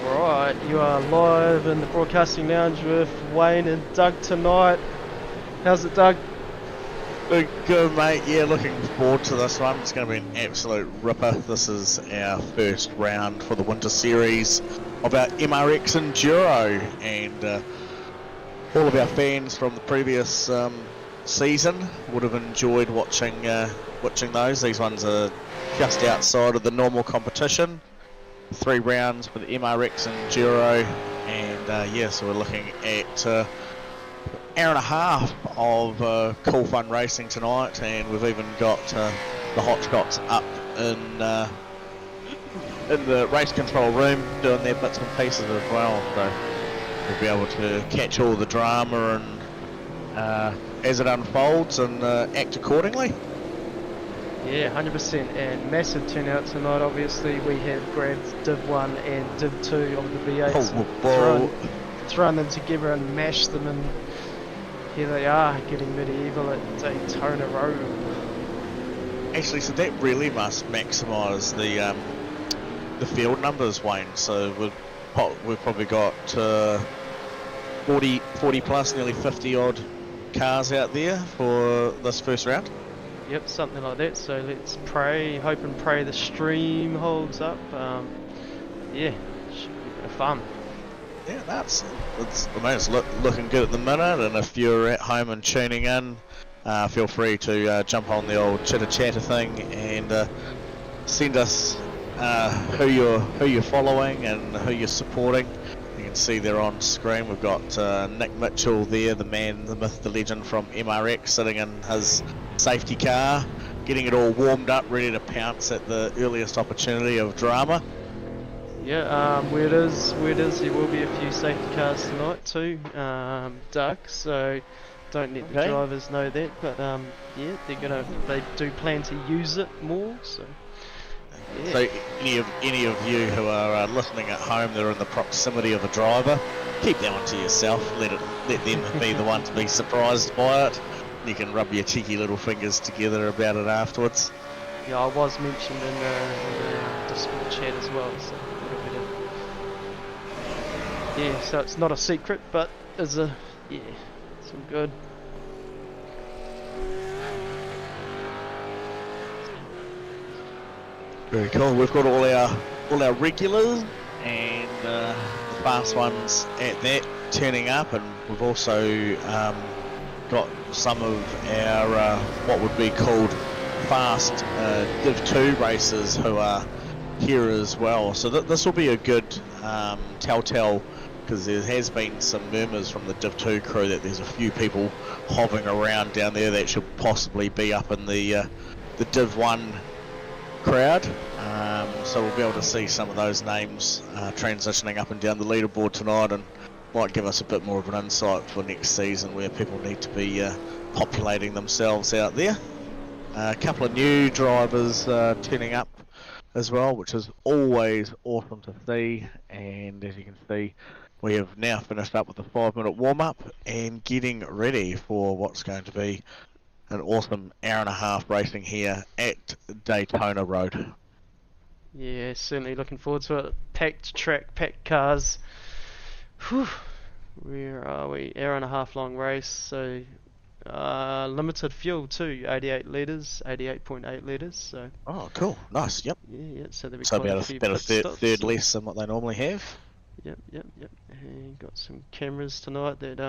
Right, you are live in the broadcasting lounge with Wayne and Doug tonight. How's it, Doug? Good, mate. Yeah, looking forward to this one. It's going to be an absolute ripper. This is our first round for the winter series of our MRX Enduro, and all of our fans from the previous season would have enjoyed watching those. These ones are just outside of the normal competition. 3 rounds for the MRX Enduro, and yeah, so we're looking at hour and a half of cool fun racing tonight, and we've even got the hotshots up in the race control room doing their bits and pieces as well, so we'll be able to catch all the drama and as it unfolds and act accordingly. Yeah, 100%, and massive turnout tonight. Obviously, we have grabbed Div 1 and Div 2 of the V8s, thrown them together and mashed them, and here they are, getting medieval at Daytona Road. Actually, so that really must maximise the field numbers, Wayne. So we've probably got 40 plus, nearly 50 odd cars out there for this first round. Yep, something like that. So let's pray, hope and pray the stream holds up. Yeah, should be a bit of fun. Yeah, it's looking good at the minute, and if you're at home and tuning in, feel free to jump on the old chitter chatter thing and send us who you're following and who you're supporting. You can see there on screen we've got Nick Mitchell there, the man, the myth, the legend from MRX, sitting in his safety car, getting it all warmed up, ready to pounce at the earliest opportunity of drama. Yeah, where it is, there will be a few safety cars tonight too, Doug, so don't let the drivers know that, but yeah, they do plan to use it more, so yeah. So any of you who are listening at home that are in the proximity of a driver, keep that one to yourself, let them be the one to be surprised by it. You can rub your cheeky little fingers together about it afterwards. Yeah, I was mentioned in the Discord chat as well, so a little bit of, yeah, so it's not a secret, but it's all good. Very cool. We've got all our regulars and the fast ones at that turning up, and we've also got some of our what would be called fast Div 2 racers who are here as well. So this will be a good telltale, because there has been some murmurs from the Div 2 crew that there's a few people hovering around down there that should possibly be up in the Div 1 crowd. So we'll be able to see some of those names transitioning up and down the leaderboard tonight, and might give us a bit more of an insight for next season where people need to be populating themselves out there. A couple of new drivers turning up as well, which is always awesome to see, and as you can see, we have now finished up with a 5-minute warm-up and getting ready for what's going to be an awesome hour and a half racing here at Daytona Road. Yeah, certainly looking forward to it. Packed track, packed cars. Whew. Where are we? Hour and a half long race, so limited fuel too, 88 litres, 88.8 litres, so... Oh, cool. Nice, yep. Yeah, so there'll be so quite about a third less than what they normally have. Yep. And got some cameras tonight that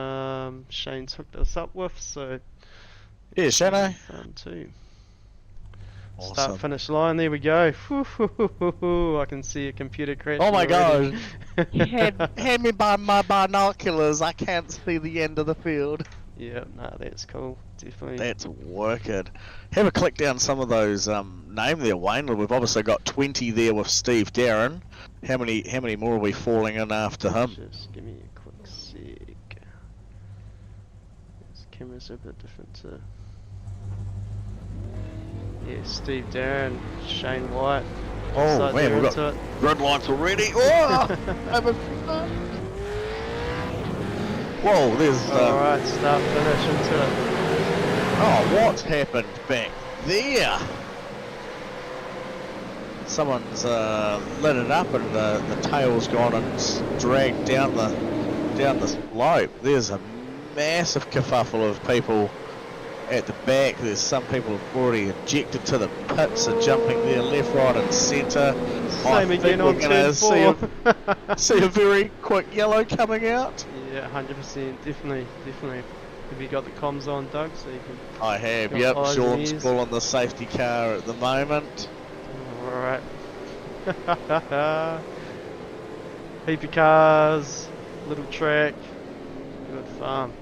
Shane's hooked us up with, so... Yeah, Shano. Fun too. Awesome. Start finish line, there we go. I can see a computer crash. Oh my god! Hand me by my binoculars, I can't see the end of the field. Yeah, no, that's cool, definitely. That's wicked. Have a click down some of those name there, Wayne. We've obviously got 20 there with Steve Darren. How many more are we falling in after him? Just give me a quick sec. These cameras are a bit different too. Yeah, Steve Darren, Shane White. Oh man, we've got red lights already. Oh! Whoa, there's... Alright, start finish into it. Oh, what's happened back there? someone's lit it up and the tail's gone and dragged down the slope. There's a massive kerfuffle of people at the back. There's some people who've already ejected to the pits and jumping there left, right and centre. Same again on turn 4. See a very quick yellow coming out. Yeah, 100%, definitely. Have you got the comms on, Doug, so you can... I have, yep. Sean's pulling the safety car at the moment. Alright. Heap of cars, little track, good fun.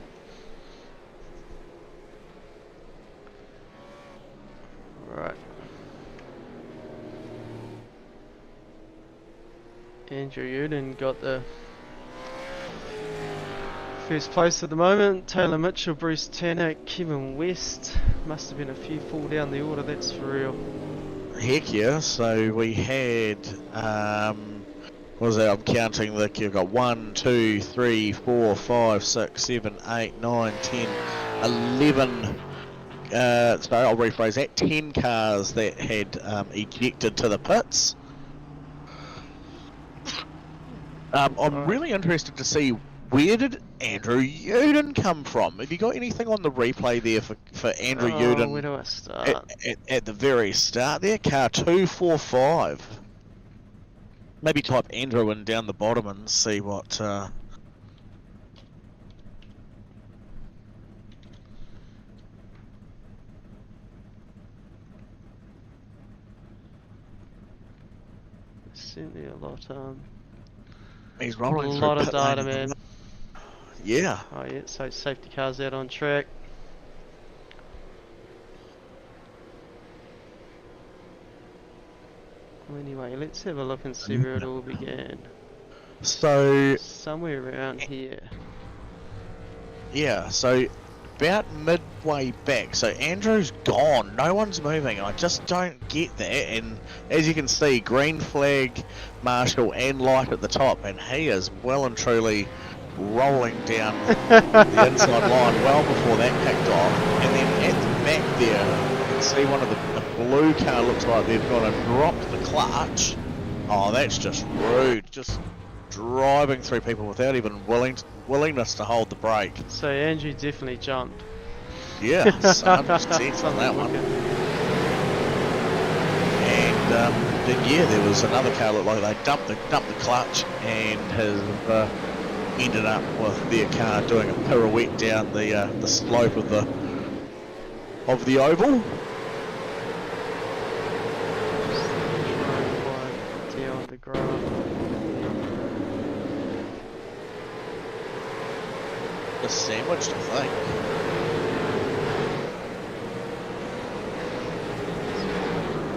Right. Andrew Uden got the first place at the moment. Taylor Mitchell, Bruce Tanner, Kevin West. Must have been a few fall down the order, that's for real. Heck yeah, so we had, what was that, I'm counting, you've got 1, 2, 3, 4, 5, 6, 7, 8, 9, 10, 11, so I'll rephrase that, 10 cars that had ejected to the pits. I'm really interested to see, where did Andrew Uden come from? Have you got anything on the replay there for Andrew Uden? Where do I start? At the very start there, car 245. Maybe type Andrew in down the bottom and see what... Certainly a lot, he's rolling a lot of data, man. Yeah. Oh yeah, so safety cars out on track. Well, anyway, let's have a look and see where it all began. So... somewhere around here. Yeah, so about midway back, so Andrew's gone, no one's moving, I just don't get that, and as you can see, green flag, marshal and light at the top, and he is well and truly rolling down the inside line well before that kicked off, and then at the back there, you can see one of the blue car looks like they've gone and dropped the clutch. Oh, that's just rude, just driving through people without even willingness to hold the brake. So Andrew definitely jumped. Yeah, 100% on that one. And then yeah, there was another car that looked like they dumped the clutch and has ended up with their car doing a pirouette down the slope of the oval. Down the graph. Sandwiched, I think.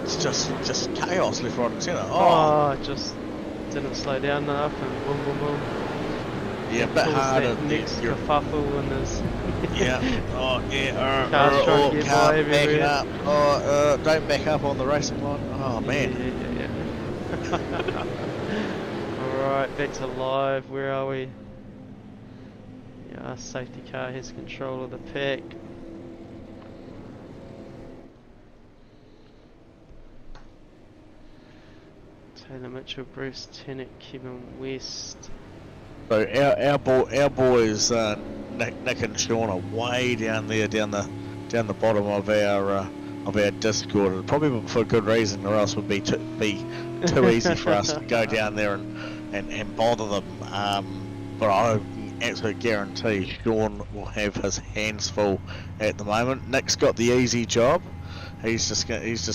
It's just chaos left, right and centre. Oh, just didn't slow down enough and boom, boom, boom. Yeah, a bit harder. Next kerfuffle and there's... yeah, oh yeah, cars trying to get by backing everywhere. up. Oh, don't back up on the racing line. Oh man. Yeah. Alright, back to live. Where are we? Our safety car has control of the pack. Taylor Mitchell, Bruce Tennant, Kevin West. So our boys Nick and Sean are way down there, down the bottom of our Discord, probably for good reason, or else it would be too easy for us to go down there and bother them. But I absolute guarantee Sean will have his hands full at the moment. Nick's got the easy job. He's just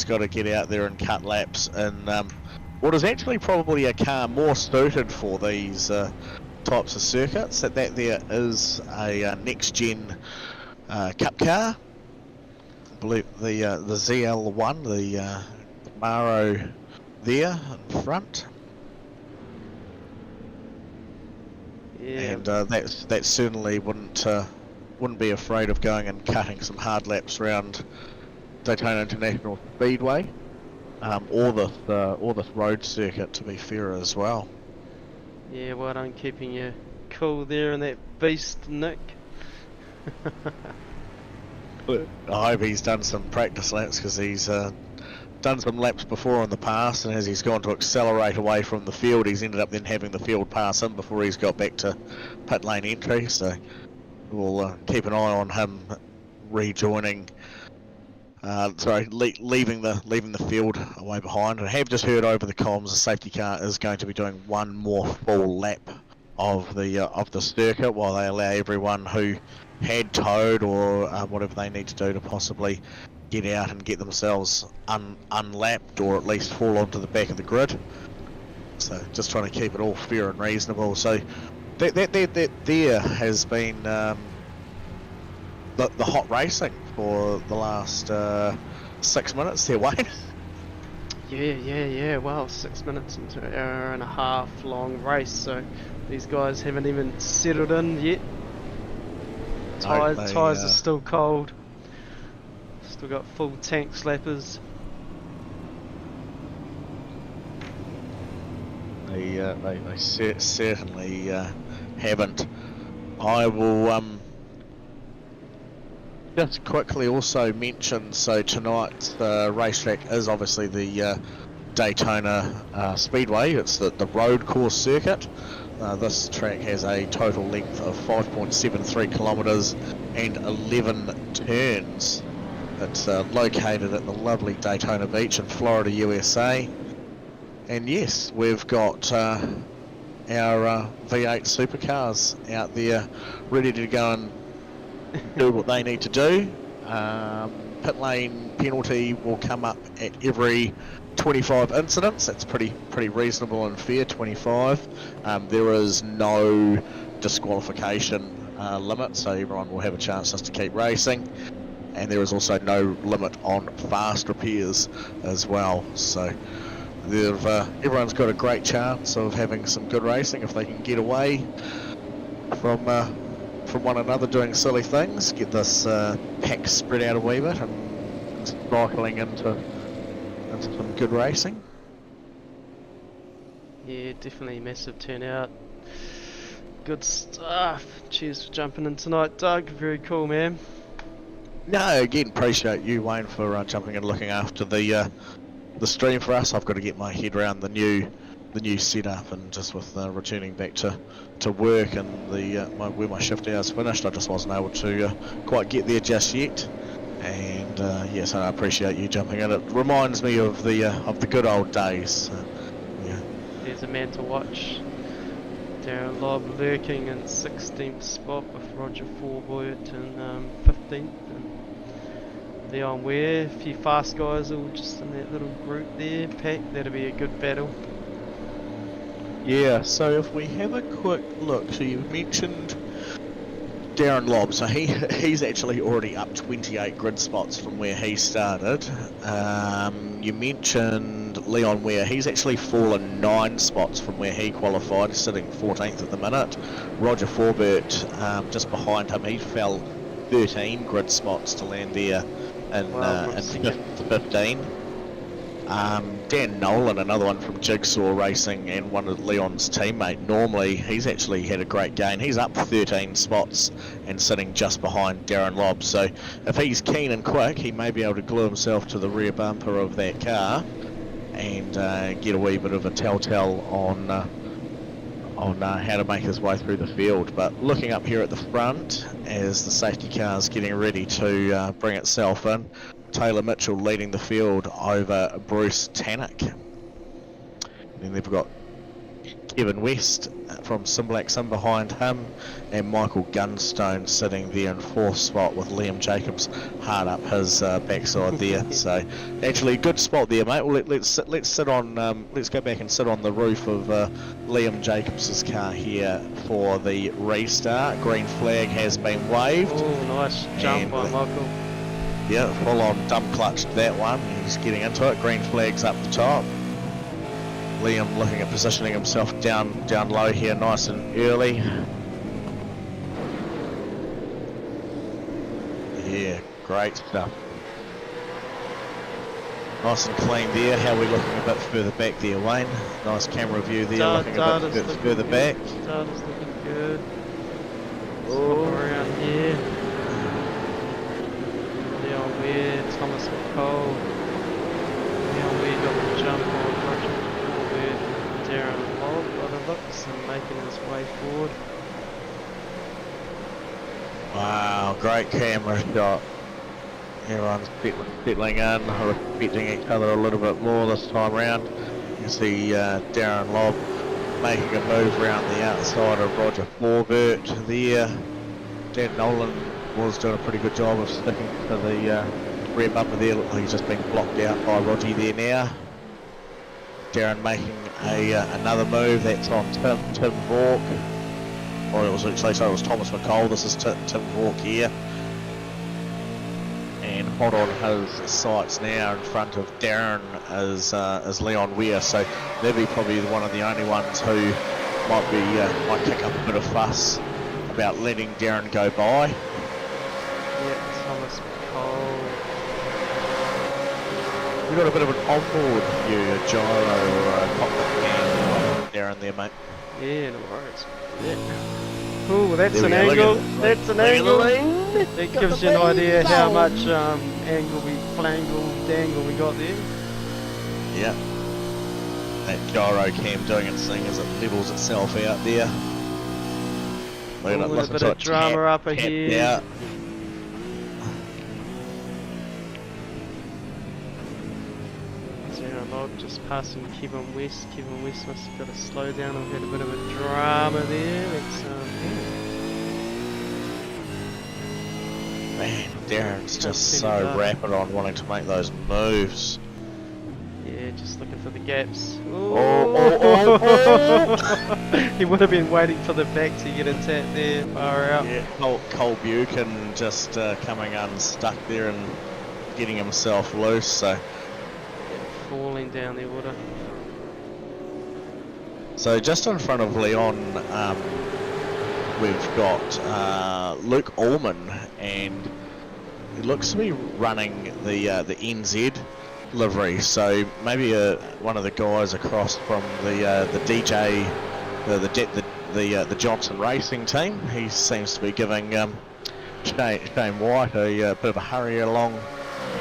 got to get out there and cut laps in what is actually probably a car more suited for these types of circuits. That there is a next gen cup car. I believe the ZL1, the Maro there in front. Yeah. And that certainly wouldn't be afraid of going and cutting some hard laps around Daytona International Speedway, or this road circuit, to be fair as well. Yeah, well done keeping you cool there in that beast, Nick. I hope he's done some practice laps, because he's done some laps before in the past, and as he's gone to accelerate away from the field, he's ended up then having the field pass him before he's got back to pit lane entry. So we'll keep an eye on him rejoining. Leaving the field away behind. I have just heard over the comms the safety car is going to be doing one more full lap of the circuit while they allow everyone who had towed or whatever they need to do to possibly get out and get themselves unlapped or at least fall onto the back of the grid. So just trying to keep it all fair and reasonable. So that there has been the hot racing for the last 6 minutes there, Wayne. Yeah. Well, 6 minutes into an hour and a half long race, so these guys haven't even settled in yet. Tyres are still cold. Still got full tank slappers. They certainly haven't. I will just quickly also mention, so tonight's racetrack is obviously the Daytona Speedway. It's the road course circuit. This track has a total length of 5.73 kilometres and 11 turns. It's located at the lovely Daytona Beach in Florida, USA. And yes, we've got our V8 supercars out there ready to go and do what they need to do. Pit lane penalty will come up at every 25 incidents. That's pretty reasonable and fair, 25. There is no disqualification limit, so everyone will have a chance just to keep racing. And there is also no limit on fast repairs as well. So everyone's got a great chance of having some good racing if they can get away from one another doing silly things, get this pack spread out a wee bit and cycling into some good racing. Yeah, definitely massive turnout. Good stuff. Cheers for jumping in tonight, Doug. Very cool, man. No, again, appreciate you, Wayne, for jumping in and looking after the stream for us. I've got to get my head around the new setup, and just with returning back to work and where my shift hours finished, I just wasn't able to quite get there just yet. And yes, I appreciate you jumping in. It reminds me of the good old days. Yeah. There's a man to watch. Darren Lobb lurking in 16th spot with Roger Forboyt in 15th. And Leon Ware, a few fast guys all just in that little group there. Pack, that'll be a good battle. Yeah, so if we have a quick look, so you mentioned Darren Lobb, so he's actually already up 28 grid spots from where he started. You mentioned Leon Ware, he's actually fallen 9 spots from where he qualified, sitting 14th at the minute. Roger Forbert, just behind him, he fell 13 grid spots to land there in 15. Dan Nolan, another one from Jigsaw Racing and one of Leon's teammate, normally he's actually had a great gain. He's up 13 spots and sitting just behind Darren Lobb. So if he's keen and quick, he may be able to glue himself to the rear bumper of that car and get a wee bit of a telltale on how to make his way through the field. But looking up here at the front as the safety car is getting ready to bring itself in, Taylor Mitchell leading the field over Bruce Tannock. Then they've got Kevin West from Simblaxon behind him, and Michael Gunstone sitting there in 4th spot with Liam Jacobs hard up his backside there. So actually a good spot there, mate. Well, let's sit on let's go back and sit on the roof of Liam Jacobs's car here for the restart. Green flag has been waved. Oh, nice jump by Michael. Yeah, full on dump clutched that one. He's getting into it. Green flag's up the top. Liam looking at positioning himself down low here, nice and early. Yeah, great stuff. Nice and clean there. How are we looking a bit further back there, Wayne? Nice camera view there, looking a bit further back. Data's looking good. Oh. Around here. Leon Weir, Thomas McCall. jump on Roger Corbett and Darren Lobb by the looks and making his way forward. Wow, great camera shot. Everyone's settling in, respecting each other a little bit more this time round. You can see Darren Lobb making a move around the outside of Roger Corbett there. Dan Nolan was doing a pretty good job of sticking to the rear bumper there. Looks like he's just been blocked out by Roger there now. Darren making another move, that's on Tim Vork. Or it was actually, so it was Thomas McCall. This is Tim Vork here. And hot on his sights now in front of Darren is Leon Weir. So they'd be probably one of the only ones who might kick up a bit of fuss about letting Darren go by. Yeah, Thomas McCall. We got a bit of an onboard view, a gyro cockpit cam Darren there, mate. Yeah, no worries. Yeah. Ooh, that's There an we go, angle. look at That's an look at angle. the That gives you an idea how much angle dangle we got there. Yeah. That gyro cam doing its thing as it levels itself out there. Look at it, Ooh, a listen bit to of it drama tap, up tap ahead. out. Darren Lobb just passing Kevin West. Kevin West must have got a slow down or had a bit of a drama there. That's Man, Darren's just Can't so see that. rapid on wanting to make those moves. yeah, just looking for the gaps. Oh. He would have been waiting for the back to get into that there, far out. Yeah, Cole Buchan just coming unstuck there and getting himself loose. So Falling down the water. just in front of Leon, we've got Luke Allman, and he looks to be running the NZ livery. So maybe one of the guys across from the DJ, the Johnson Racing team. He seems to be giving Shane White a bit of a hurry along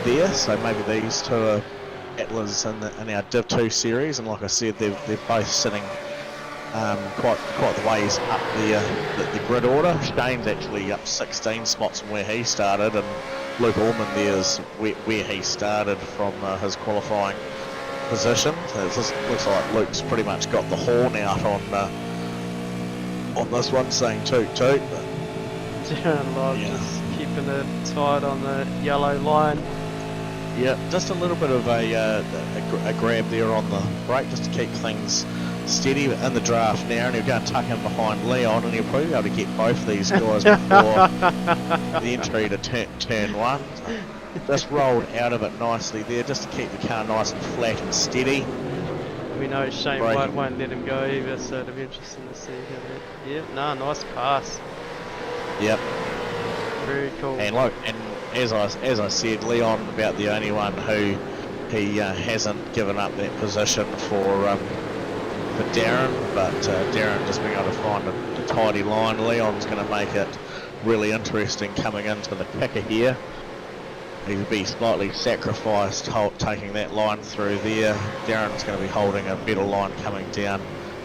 there. So maybe these two are Atlas in our Div 2 series, and like I said, they're both sitting quite the ways up the grid order. Shane's actually up 16 spots from where he started, and Luke Allman there's where he started from his qualifying position. So it just looks like Luke's pretty much got the horn out on this one, saying toot toot. Darren Lobb Yeah. just keeping it tight on the yellow line. Yeah, just a little bit of a grab there on the brake just to keep things steady in the draft now, and he'll go and tuck in behind Leon, and he'll probably be able to get both of these guys before the entry to turn one. Just rolled out of it nicely there, just to keep the car nice and flat and steady. We know Shane Braking. White won't let him go either, so it'll be interesting to see how that. Yeah, no, nice pass. Yep. Very cool. And look, and as I said, Leon about the only one who he hasn't given up that position for Darren, but Darren just being able to find a tidy line. Leon's going to make it really interesting coming into the kicker here. He'll be slightly sacrificed taking that line through there. Darren's going to be holding a better line coming down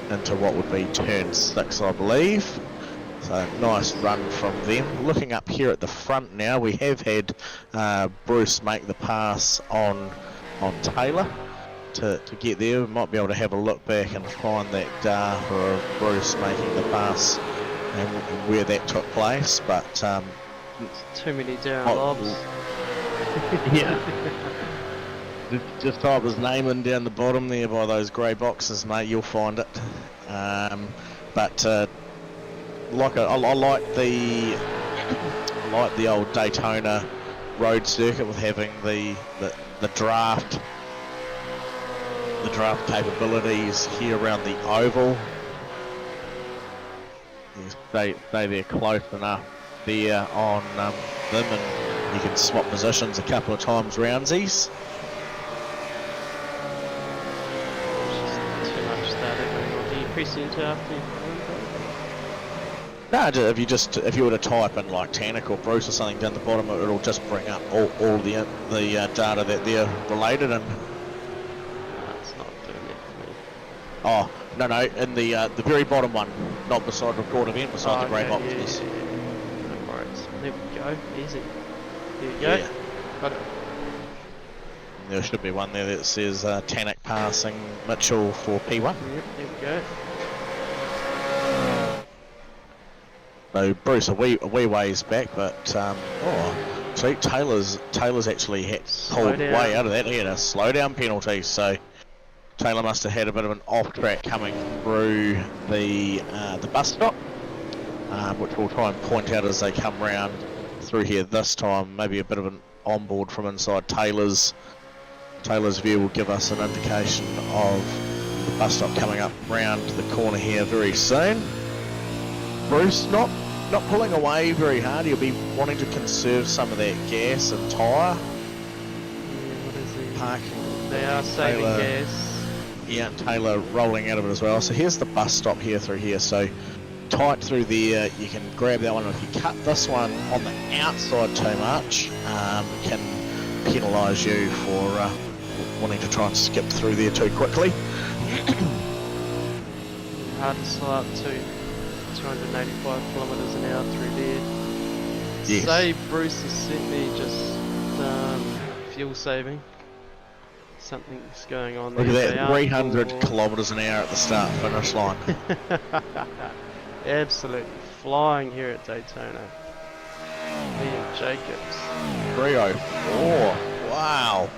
into what would be turn 6, I believe. So nice run from them. Looking up here at the front now, we have had Bruce make the pass on Taylor to get there. We might be able to have a look back and find that data of Bruce making the pass and where that took place. But Too many Darren Oh, Lobbs. yeah, just type his name in down the bottom there by those grey boxes, mate. You'll find it. But I like the old Daytona road circuit with having the draft capabilities here around the oval. You stay there close enough there on them, and you can swap positions a couple of times roundsies. Too much static going on. Do you press enter after you No, if you were to type in like Tannic or Bruce or something down the bottom, it'll just bring up all the data that they're related in. It's Oh, no, in the very bottom one, not beside record event, beside the grey boxes. Yeah. No worries. There we go. Easy. There you go. Yeah. Got it. There should be one there that says Tannock passing Mitchell for P1. Yep, there we go. So Bruce a wee ways back, but see, Taylor's actually pulled way out of that. He had a slow down penalty, so Taylor must have had a bit of an off track coming through the bus stop, which we'll try and point out as they come round through here this time. Maybe a bit of an onboard from inside Taylor's view will give us an indication of the bus stop coming up round the corner here very soon. Bruce not pulling away very hard. He'll be wanting to conserve some of that gas and tyre. Yeah, what is he? Parking. They are saving gas. Yeah, Taylor rolling out of it as well. So here's the bus stop here through here. So tight through there, you can grab that one. If you cut this one on the outside too much, it can penalise you for wanting to try and skip through there too quickly. Hard to slow up to 285 kilometres an hour through there. Yes. Say Bruce is certainly just fuel saving. Something's going on there. Look at that, 300 kilometres an hour at the start finish line. Absolutely flying here at Daytona. Liam Jacobs. 304. Wow.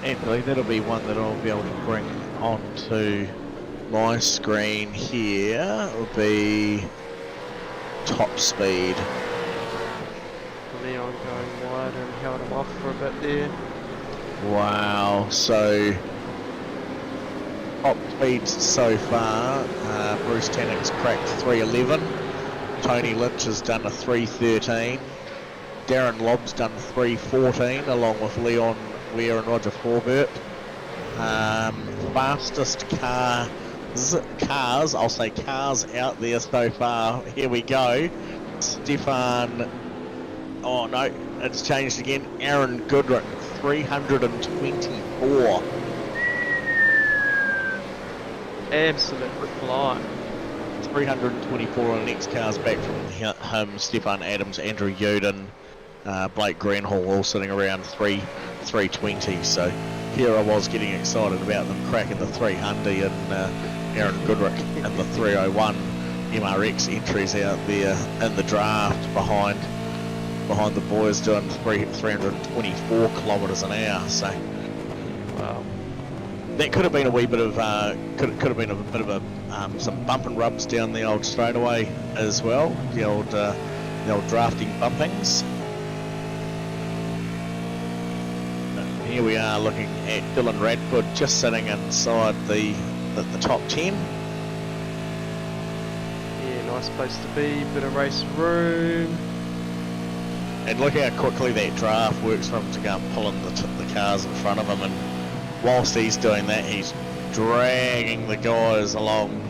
Anthony, that'll be one that I'll be able to bring onto my screen here. It will be top speed. Leon going wide and held him off for a bit there. Wow, so top speeds so far. Bruce Tannock's cracked 311. Tony Lynch has done a 313. Darren Lobb's done 314 along with Leon Ware and Roger Forbert. Fastest cars, I'll say cars out there so far. Here we go. Stefan, oh no, it's changed again. Aaron Goodrick, 324. Absolutely flying. 324 on the next cars back from him. Stefan Adams, Andrew Yoden, Blake Greenhall all sitting around 320. So here I was getting excited about them cracking the 300 and Aaron Goodrick and the 301 MRX entries out there in the draft behind the boys doing 324 kilometres an hour. So Wow. that could have been a wee bit of could have been a bit of a some bump and rubs down the old straightaway as well, the old drafting bumpings. And here we are looking at Dylan Radford just sitting inside the top 10. Yeah, nice place to be, bit of race room. And look how quickly that draft works for him to go and pull in the cars in front of him, and whilst he's doing that, he's dragging the guys along.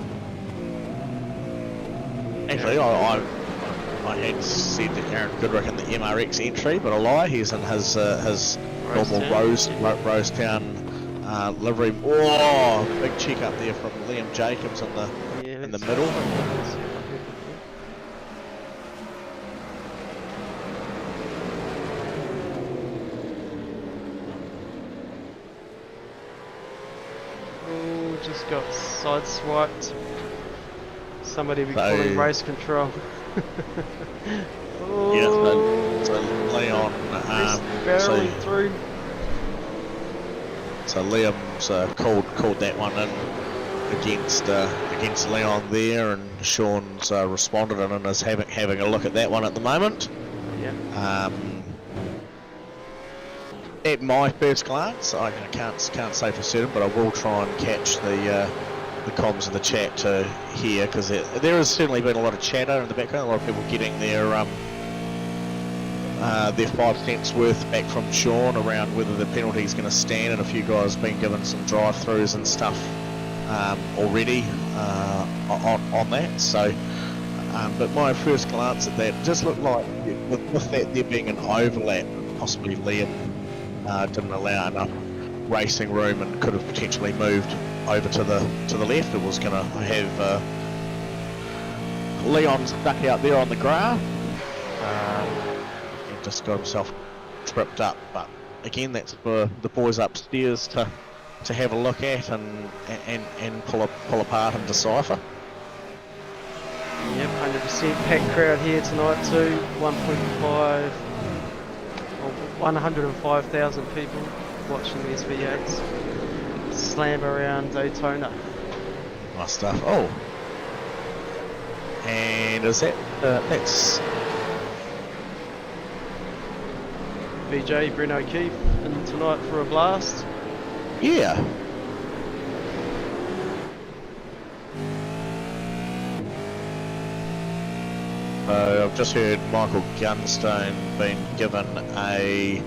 Actually, I had said that Aaron Goodrick in the MRX entry, but a lie. He's in his normal Rosetown livery. Oh, big check up there from Liam Jacobs in the middle. Just got sideswiped. Somebody be pulling race control. Yeah, so Leon barreling through. So Liam's called that one in against Leon there, and Sean's responded and is having a look at that one at the moment. Yeah. At my first glance, I can't say for certain, but I will try and catch the comms of the chat to hear, because there has certainly been a lot of chatter in the background, a lot of people getting their 5 cents worth back from Sean around whether the penalty is going to stand, and a few guys been given some drive-throughs and stuff already on that. So, but my first glance at that just looked like with that there being an overlap, possibly Liam didn't allow enough racing room and could have potentially moved over to the left. It was going to have Leon stuck out there on the grass. He just got himself tripped up, but again, that's for the boys upstairs to have a look at and pull apart and decipher. Yep, 100% packed crowd here tonight too. 105,000 people watching these V8s slam around Daytona. Nice stuff. Oh, and is that's VJ Brent O'Keefe in tonight for a blast. Yeah. I've just heard Michael Gunstone being given a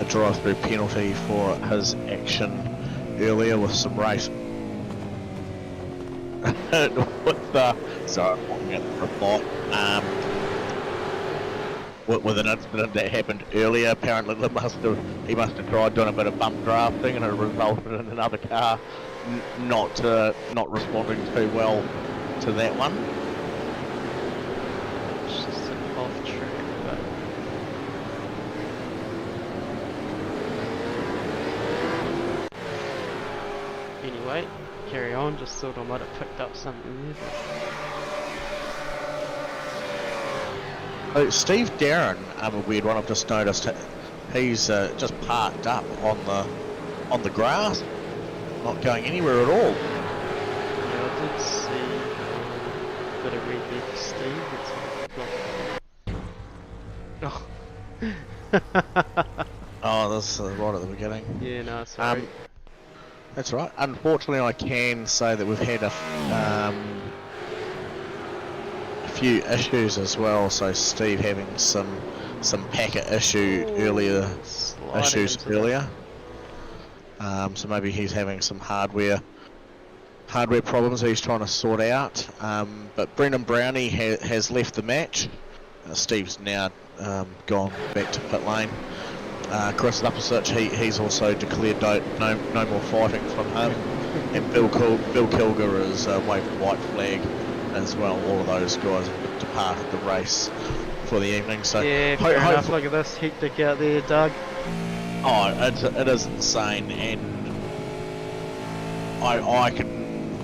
drive-through penalty for his action earlier with some race. Sorry, I'm looking at the report. With an incident that happened earlier, apparently he must have tried doing a bit of bump drafting and it resulted in another car not responding too well to that one. It's just an off track, but anyway, carry on. Just thought I might have picked up something there. Oh, Steve Darren, a weird one. I've just noticed. He's just parked up on the grass, not going anywhere at all. Yeah, I did see a bit of red there for Steve. Oh, this is right at the beginning. Yeah, no, sorry. That's right. Unfortunately, I can say that we've had a few issues as well. So Steve having some packet earlier. So maybe he's having some hardware problems he's trying to sort out. But Brendan Brownie has left the match. Steve's now gone back to pit lane. Chris Lupasich, he's also declared no more fighting from him. And Bill Kilger is waved the white flag as well. All of those guys have departed the race for the evening. So yeah, fair enough. Look at this hectic out there, Doug. Oh, it is insane, and I can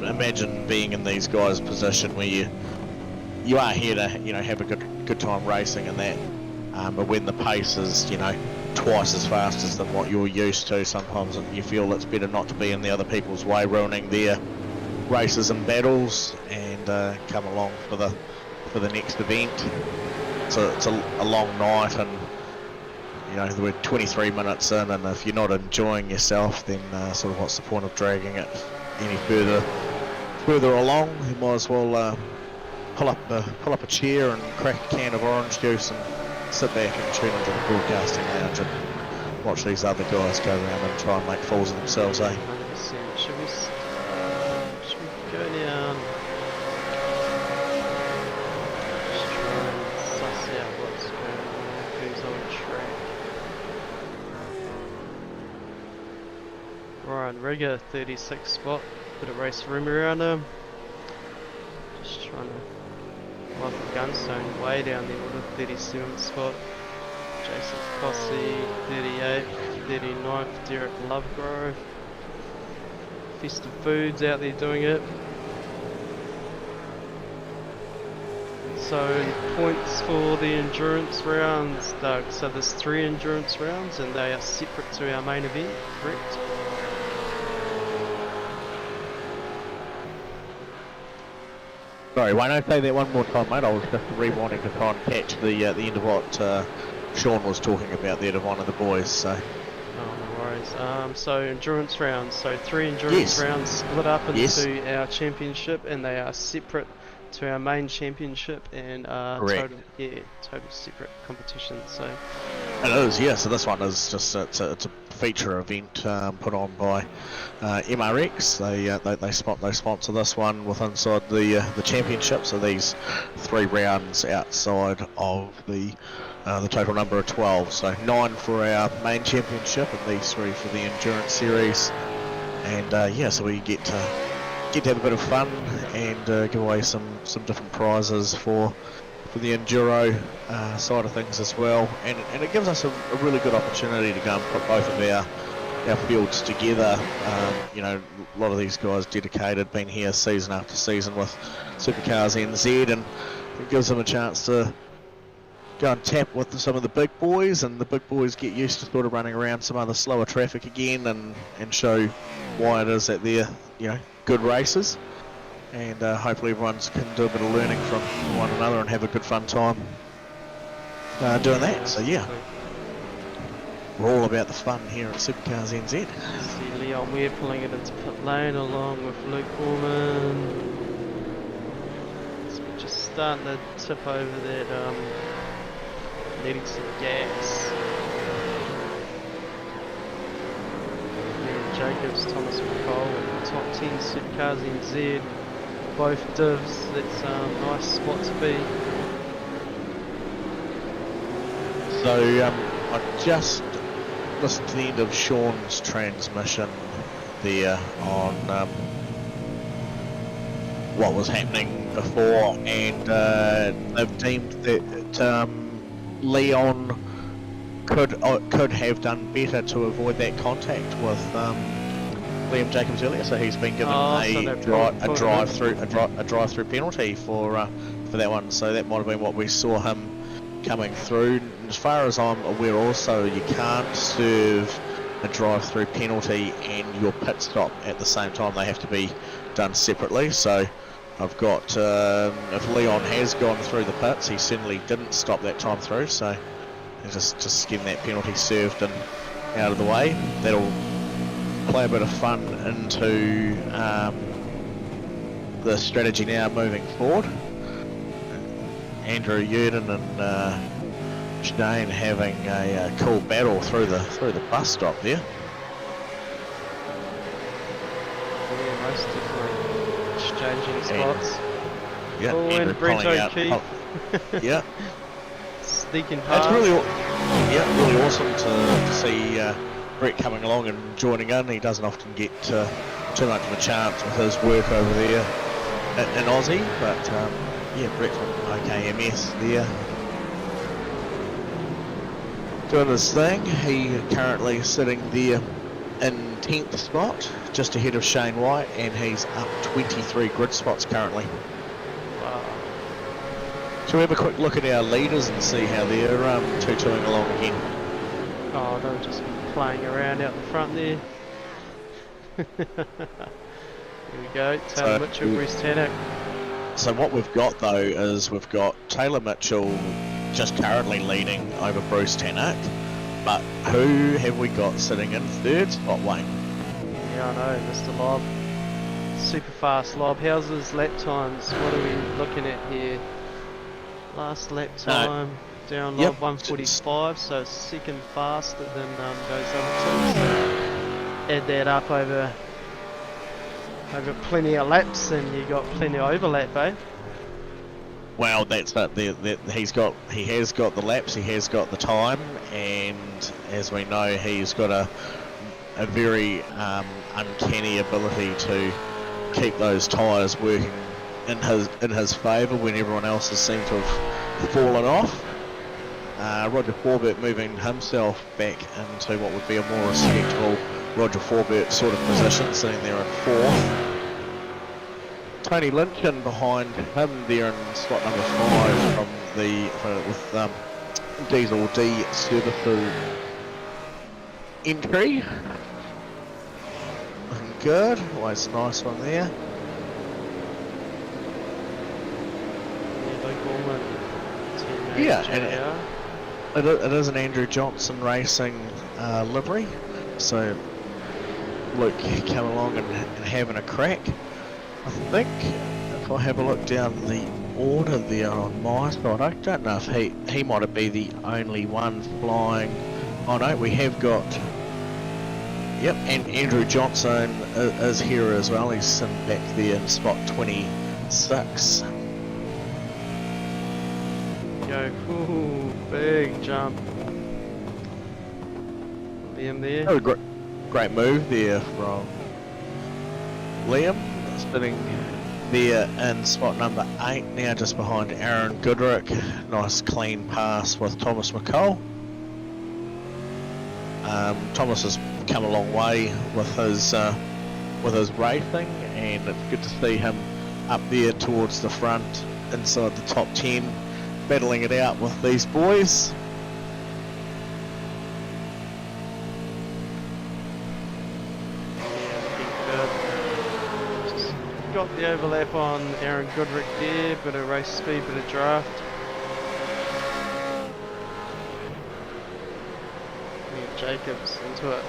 imagine being in these guys' position where you are here to have a good time racing and that, but when the pace is twice as fast as than what you're used to, sometimes you feel it's better not to be in the other people's way, ruining their races and battles, and come along for the next event. So it's a long night, and we're 23 minutes in, and if you're not enjoying yourself, then sort of what's the point of dragging it any further along? You might as well pull up a chair and crack a can of orange juice and sit back and tune into the broadcasting lounge and watch these other guys go around and try and make fools of themselves, eh? 100%. Should we go down? Just try and suss out what's going on, who's on track. Ryan Rigger, 36 spot. Bit of race room around him. Just trying to. Michael Gunstone way down there with a 37th spot. Jason Fossey, 38th, 39th, Derek Lovegrove. Festive Foods out there doing it. So points for the endurance rounds, Doug. So there's 3 endurance rounds and they are separate to our main event, correct? Sorry, why don't I say that one more time, mate? I was just rewinding to try and catch the end of what Sean was talking about there to one of the boys. So. Oh, no worries. So endurance rounds. So 3 endurance rounds split up into our championship, and they are separate to our main championship, and total separate competitions. So. It is, yeah. So this one is just it's a feature event put on by MRX. They sponsor this one with inside the championship. So these 3 rounds outside of the the total number of 12. So 9 for our main championship and these 3 for the endurance series. And yeah, so we get to have a bit of fun and give away some different prizes for the enduro side of things as well. And it gives us a really good opportunity to go and put both of our fields together. You know, a lot of these guys dedicated, been here season after season with SuperCars NZ, and it gives them a chance to go and tap with some of the big boys, and the big boys get used to sort of running around some other slower traffic again, and show why it is that they're, you know, good races. And hopefully everyone can do a bit of learning from one another and have a good fun time doing that. So yeah, we're all about the fun here at SuperCars NZ. See Leon Weir pulling it into pit lane along with Luke Gorman. So we're just starting to tip over that, needing some gas. Aaron Jacobs, Thomas McCall, top 10 SuperCars NZ, both divs. That's a nice spot to be. So I just listened to the end of Sean's transmission there on what was happening before, and they've deemed that Leon could have done better to avoid that contact with Liam Jacobs earlier. So he's been given a drive-through penalty for that one. So that might have been what we saw him coming through. And as far as I'm aware, also you can't serve a drive-through penalty and your pit stop at the same time. They have to be done separately. So I've got, if Leon has gone through the pits, he certainly didn't stop that time through, so just getting that penalty served and out of the way. That'll play a bit of fun into the strategy now moving forward. Andrew Yurden and Shane having a cool battle through the bus stop there. Yeah, most definitely exchanging spots. Yeah, Oh, and Brent O'Keefe. Yeah. Sneaking past. It's really awesome to see Brett coming along and joining in. He doesn't often get too much of a chance with his work over there in Aussie, but yeah, Brett from OKMS there doing his thing. He currently sitting there in 10th spot, just ahead of Shane White, and he's up 23 grid spots currently. Wow. Shall we have a quick look at our leaders and see how they're two-twoing along again? Oh, they were just playing around out the front there. Here we go, Taylor Mitchell, Bruce Tannock. So what we've got though is we've got Taylor Mitchell just currently leading over Bruce Tannock, but who have we got sitting in third spot, Wayne? Yeah, I know, Mr. Lob. Super fast Lob. How's his lap times? What are we looking at here? Last lap time, down Lob 145, so second faster than goes over 2. So add that up over plenty of laps, and you got plenty of overlap, eh? Well, that's it. He has got the laps, he has got the time, and as we know, he's got a very uncanny ability to keep those tyres working in his favour when everyone else has seemed to have fallen off. Roger Forbert moving himself back into what would be a more respectable Roger Forbert sort of position, sitting there in 4th. Tony Lynch in behind him there in slot number 5 with Diesel D Services entry. Looking good, always a nice one there. Yeah, and it is an Andrew Johnson Racing livery, so Luke come along and having a crack. I think if I have a look down the order there on my side, I don't know if he might be the only one flying. Oh no, we have got, yep, and Andrew Johnson is here as well. He's sitting back there in spot 26. Yep, go. Ooh, big jump. Liam there. Oh, great move there from Liam, spinning there in spot number 8, now just behind Aaron Goodrick. Nice clean pass with Thomas McCall. Thomas has come a long way with his racing, and it's good to see him up there towards the front, inside the top 10, battling it out with these boys. Got the overlap on Aaron Goodrick there, bit of race speed, bit of draft. Yeah, Jacobs into it.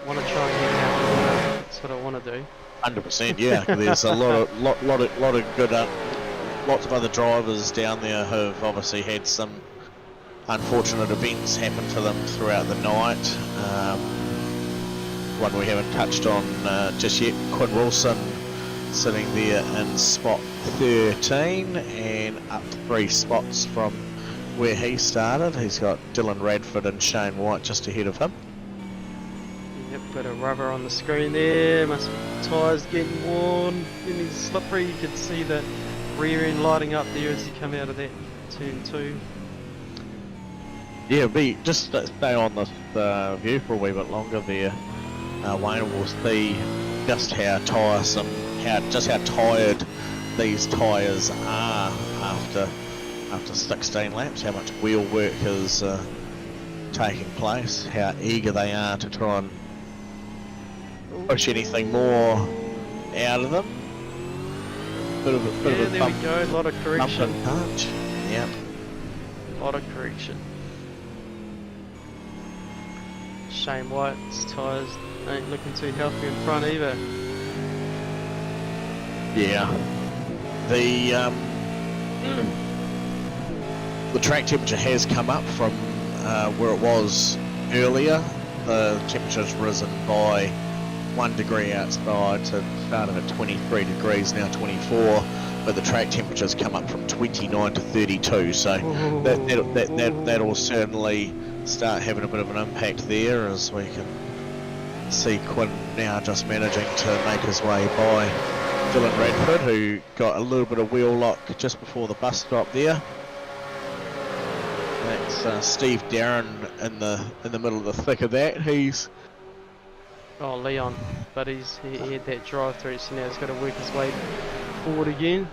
Want to try and get out. That's what I want to do. 100%, yeah. There's a lot of good, lots of other drivers down there who've obviously had some unfortunate events happen to them throughout the night. One we haven't touched on just yet, Quinn Wilson, sitting there in spot 13 and up 3 spots from where he started. He's got Dylan Radford and Shane White just ahead of him. Yep, bit of rubber on the screen there. Must be tyres getting worn, getting slippery. You can see the rear end lighting up there as you come out of that turn 2. Yeah, just stay on this view for a wee bit longer there. Wayne will see just how tiresome, how tired these tyres are after 16 laps. How much wheel work is taking place. How eager they are to try and push anything more out of them. Bit of a there bump, we go. A lot of correction. bump and punch. Yeah. A lot of correction. Shane White's tyres ain't looking too healthy in front either. Yeah. The track temperature has come up from where it was earlier. The temperature's risen by 1 degree outside, so it started at 23 degrees, now 24. But the track temperature's come up from 29 to 32, so that'll certainly start having a bit of an impact there, as we can see Quinn now just managing to make his way by Dylan Radford, who got a little bit of wheel lock just before the bus stop there. That's Steve Darren in the middle of the thick of that. He's Leon, but he had that drive through, so now he's got to work his way forward again.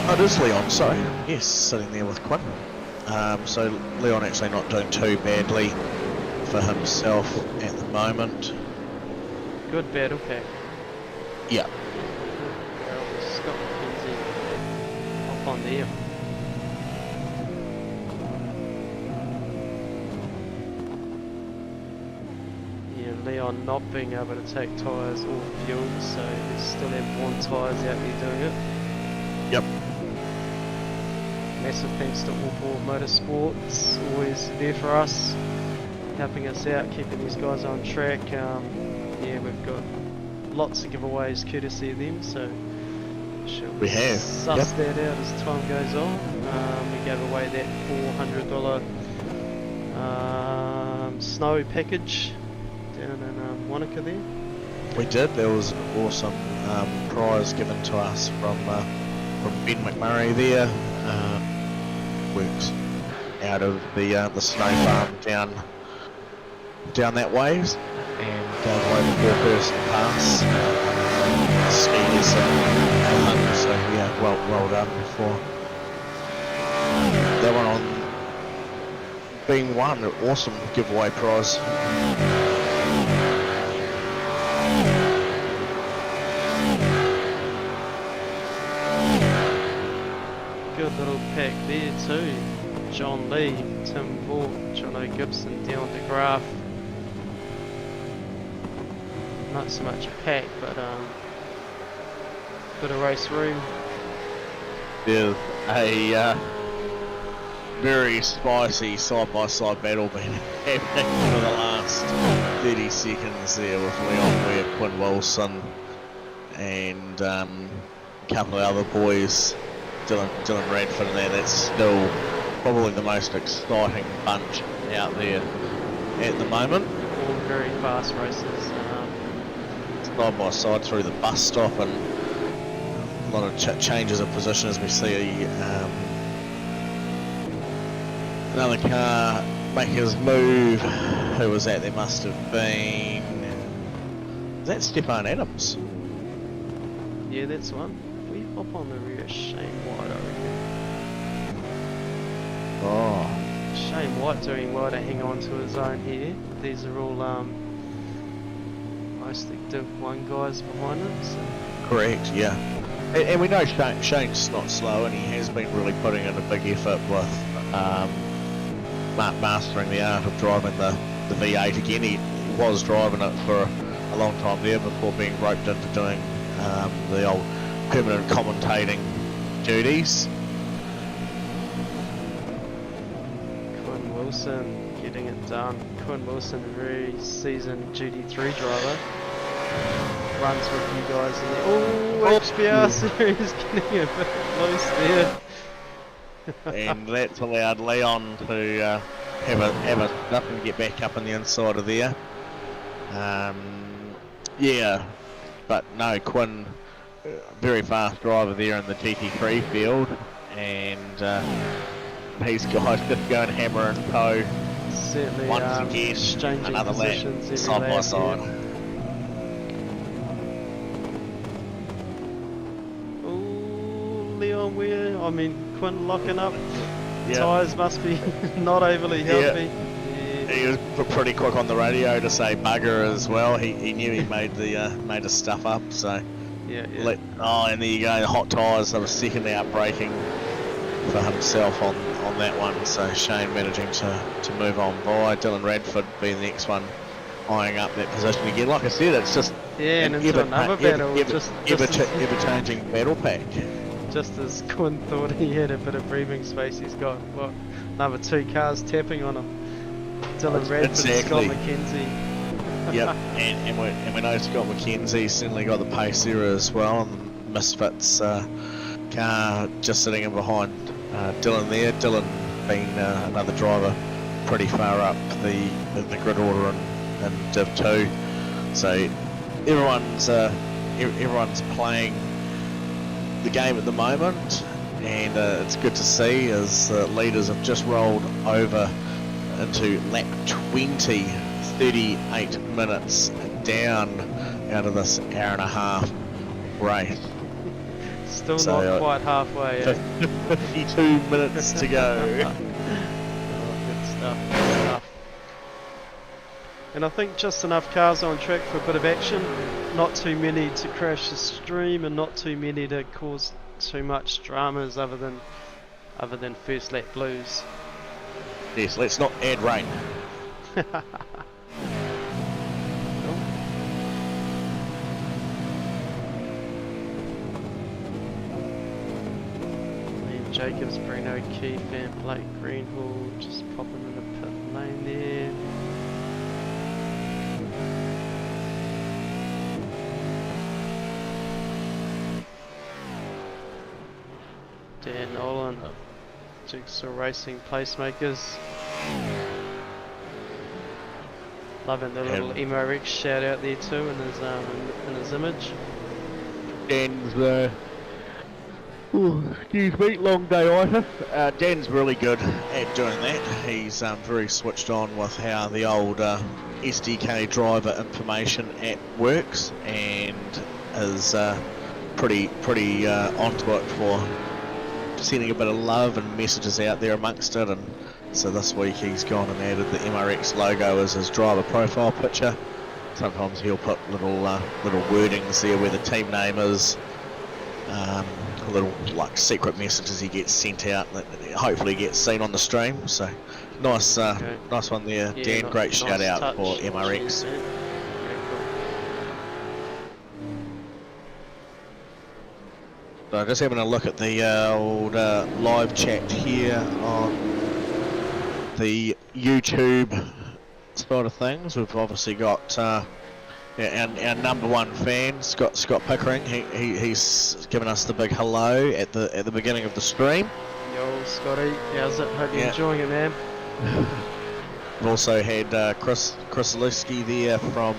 Oh, it is Leon, sorry. Yes, sitting there with Quinn. So Leon actually not doing too badly for himself at the moment. Good battle pack. Yeah. Scott McKenzie off on there. Yeah, Leon not being able to take tyres or fuel, so they still have one tyres out there doing it. Yep. Massive thanks to Allports Motorsports, always there for us, helping us out, keeping these guys on track. Yeah, we've got lots of giveaways courtesy of them, so we have suss that out as time goes on. We gave away that $400 snow package down in Wanaka there. We did. There was an awesome prize given to us from Ben McMurray there. Works out of the snow farm down that waves, and gave away the 4-person pass. Skiers and so yeah, well done for that one on being won. An awesome giveaway prize. Good little pack there too. John Lee, Tim Vaught, Jono Gibson, Dion DeGraaf. Not so much a pack, but bit of race room. There's a very spicy side-by-side battle been happening for the last 30 seconds there with Leon Ware, Quinn Wilson, and a couple of other boys, Dylan Radford and that's still probably the most exciting bunch out there at the moment. All very fast races. Side by side through the bus stop, and a lot of changes of position as we see another car make his move. Who was that? There must have been... Is that Stefan Adams? Yeah, that's one. We hop on the rear, Shane White, I reckon. Oh. Shane White doing well to hang on to his own here. These are all mostly Div 1 guys behind him. So. Correct, yeah. And we know Shane's not slow, and he has been really putting in a big effort with mastering the art of driving the V8 again. He was driving it for a long time there before being roped into doing the old permanent commentating duties. Quinn Wilson getting it done. Quinn Wilson, a very seasoned GT3 driver. Runs with you guys in there. Oh, HBR series getting a bit loose there. And that's allowed Leon to have a snuff and get back up on the inside of there. Yeah, but no, Quinn, very fast driver there in the GT3 field, and these guys just going hammer and toe. Certainly, once again, exchanging another lap positions side by side. Oh, Leon Weir, I mean Quinn locking up. Yeah. Tyres must be not overly healthy. Yeah. He was pretty quick on the radio to say bugger as well. He knew he made his stuff up. So yeah. And there you go, the hot tyres. They were second out braking for himself on that one. So Shane managing to move on by. Dylan Radford being the next one eyeing up that position again. Like I said, it's just and into another battle. Ever changing battle pack. Just as Quinn thought he had a bit of breathing space, he's got another 2 cars tapping on him. Dylan Radford and Scott McKenzie. Yep, and we know Scott McKenzie's certainly got the pace there as well. And Misfits car just sitting in behind Dylan there. Dylan being another driver pretty far up the grid order in Div 2. So everyone's playing the game at the moment, and it's good to see as leaders have just rolled over into lap 20, 38 minutes down out of this hour and a half race. Still not quite halfway. 52 minutes to go. Good stuff. And I think just enough cars on track for a bit of action. Not too many to crash the stream, and not too many to cause too much dramas other than first lap blues. Yes, let's not add rain. And Jacobs, Bruno, Keith and Blake Greenhall just popping in the pit lane there. Dan Nolan, Jigsaw Racing Placemakers. Loving the little MRX shout out there too in his image. Dan's excuse me, long day itis. Dan's really good at doing that. He's very switched on with how the old SDK driver information app works, and is pretty onto it for sending a bit of love and messages out there amongst it. And so this week he's gone and added the MRX logo as his driver profile picture. Sometimes he'll put little wordings there where the team name is, little like secret messages he gets sent out that hopefully gets seen on the stream. So nice one there, yeah, Dan. Great nice shout out touch. for MRX. Cheers, So just having a look at the old live chat here on the YouTube side of things, we've obviously got our number one fan, Scott Pickering. He's given us the big hello at the beginning of the stream. Yo, Scotty, how's it? Hope you're enjoying it, man. We've also had Chris Aliski there from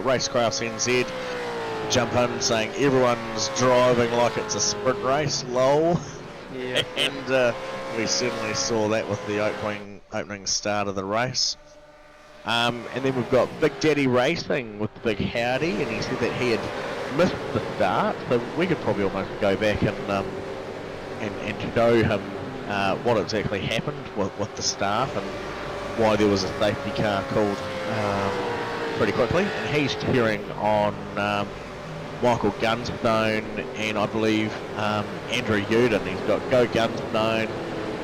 Racecrafts NZ jump in saying everyone's driving like it's a sprint race, lol. Yeah. And we certainly saw that with the opening start of the race. And then we've got Big Daddy Racing with the big howdy, and he said that he had missed the start, so we could probably almost go back and show him what exactly happened with the start and why there was a safety car called pretty quickly. And he's cheering on Michael Gunstone and I believe Andrew Uden. He's got Go Gunstone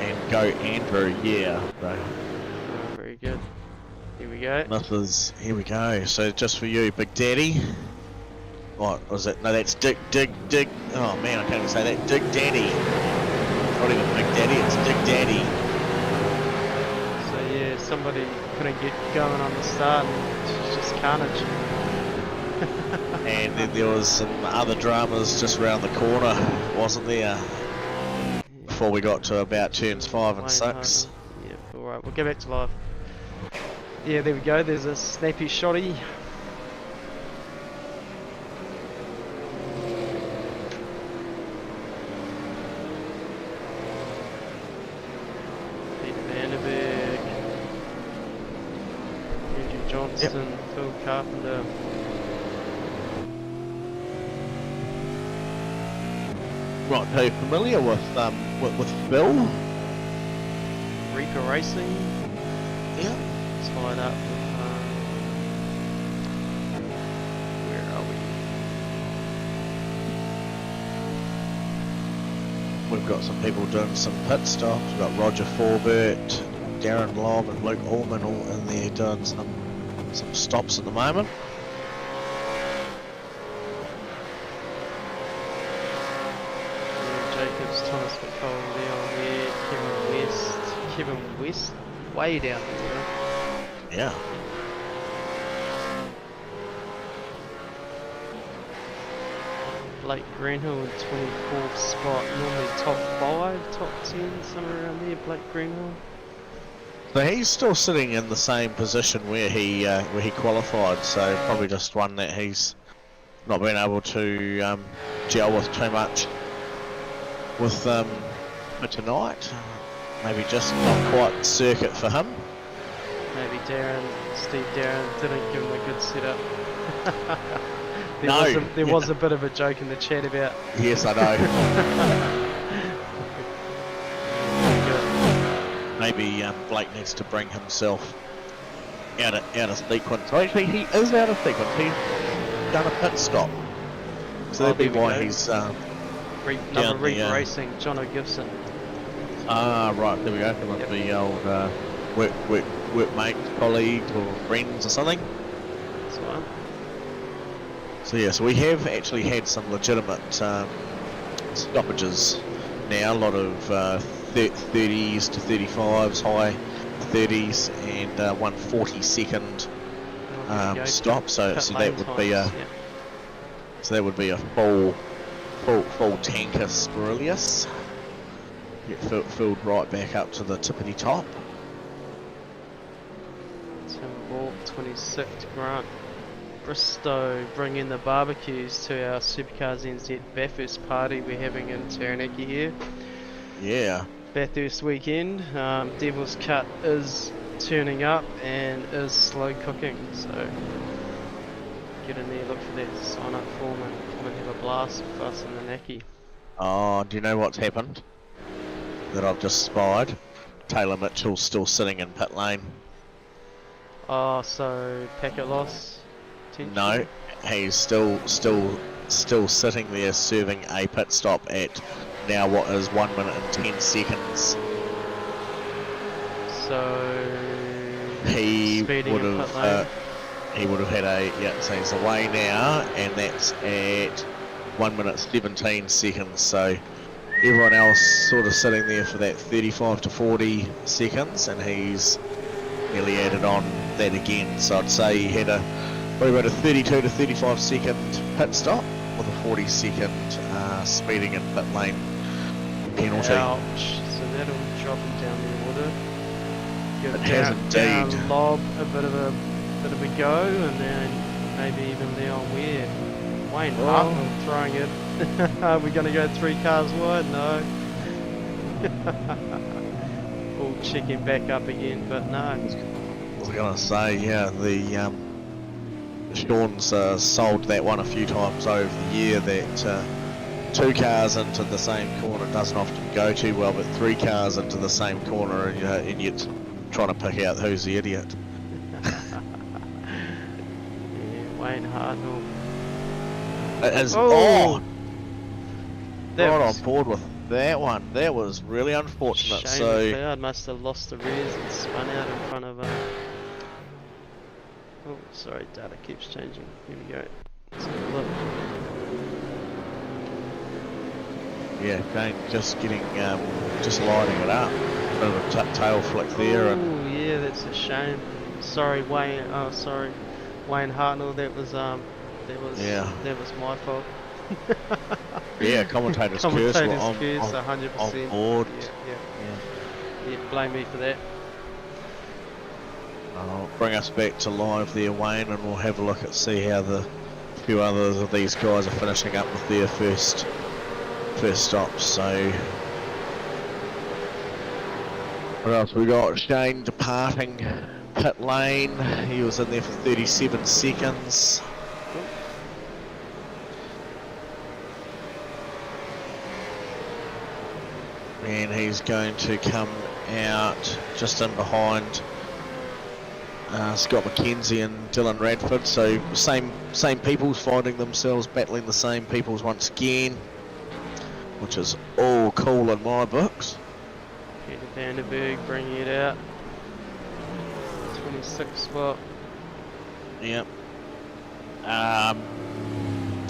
and Go Andrew, yeah. So, very good. Here we go. Here we go. So just for you, Big Daddy. What was it? No, that's Dig. Oh man, I can't even say that. Dig Daddy. Not even Big Daddy, it's Dig Daddy. So yeah, somebody couldn't get going on the start and it's just carnage. And then there was some other dramas just around the corner, wasn't there? Before we got to about turns 5 and 6. Yeah, alright, we'll go back to live. Yeah, there we go, there's a snappy shotty. Johnston, yep. Phil Carpenter. Right, are you familiar with Phil? Reaper Racing. Yeah. Tied up with where are we? We've got some people doing some pit stops. We've got Roger Forbert, Darren Lobb and Luke Allman all in there doing some stops at the moment. Jacobs, Thomas McCall, Leon there, Kevin West, way down there. Yeah. Blake Greenhill in 24th spot, normally top 5, top 10, somewhere around there, Blake Greenhill. So he's still sitting in the same position where he qualified, so probably just one that he's not been able to gel with too much with tonight. Maybe just not quite circuit for him. Maybe Steve Darren didn't give him a good setup. There was a bit of a joke in the chat about. Yes, I know. Maybe Blake needs to bring himself out of sequence. Oh, actually, he is out of sequence. He's done a pit stop, so that'd be why he's number Reaper Racing, Jono Gibson. Ah, right. There we go. There must be old workmate, colleague, or friends or something. That's right. So yeah, so we have actually had some legitimate stoppages now. A lot of 30s to 35s, high 30s, and 140-second stop. So that would be a full tanker Spirilius. Get filled right back up to the tippity top. Tim Walk, 26th, Grant Bristow bringing the barbecues to our SuperCars NZ Bathurst party we're having in Taranaki here. Yeah. Bathurst weekend. Devil's Cut is turning up and is slow cooking, so get in there, look for that sign up form and come and have a blast with us in the Naki. Oh, do you know what's happened? That I've just spied. Taylor Mitchell's still sitting in pit lane. Oh, so packet loss? No, he's still sitting there serving a pit stop at now what is 1 minute and 10 seconds. So he would have had so he's away now, and that's at 1 minute 17 seconds. So everyone else sort of sitting there for that 35 to 40 seconds, and he's nearly added on that again. So I'd say he had probably about a 32 to 35 second pit stop with a 40-second speeding in pit lane penalty. Ouch. So that'll drop him down the order. Give It has down indeed. Lob a bit of a go, and then maybe even Leon Weir. Wayne Hartnell throwing it. Are we going to go 3 cars wide? No. All checking back up again, but no. I was going to say, yeah, the Sean's sold that one a few times over the year, that 2 cars into the same corner doesn't often go too well, but 3 cars into the same corner, and you're trying to pick out who's the idiot. Yeah, Wayne Hartnell. Right on board with that one. That was really unfortunate. Shane So McLeod must have lost the rears and spun out in front of him. Oh, sorry, data keeps changing. Here we go. Let's have a look. yeah, Kane just getting, just lighting it up. Bit of a tail flick there, and Oh, yeah, that's a shame. Sorry, Wayne. Oh, sorry, Wayne Hartnell. That was my fault. yeah, commentators curse were on 100%. board. Yeah, blame me for that. I'll bring us back to live there, Wayne, and we'll have a look at see how the few others of these guys are finishing up with their first stops. So what else we got? Shane departing pit lane. He was in there for 37 seconds. And he's going to come out just in behind Scott McKenzie and Dylan Radford. So same peoples finding themselves battling the same peoples once again, which is all cool in my books. Peter Vanderberg bringing it out. 26 spot. Yep.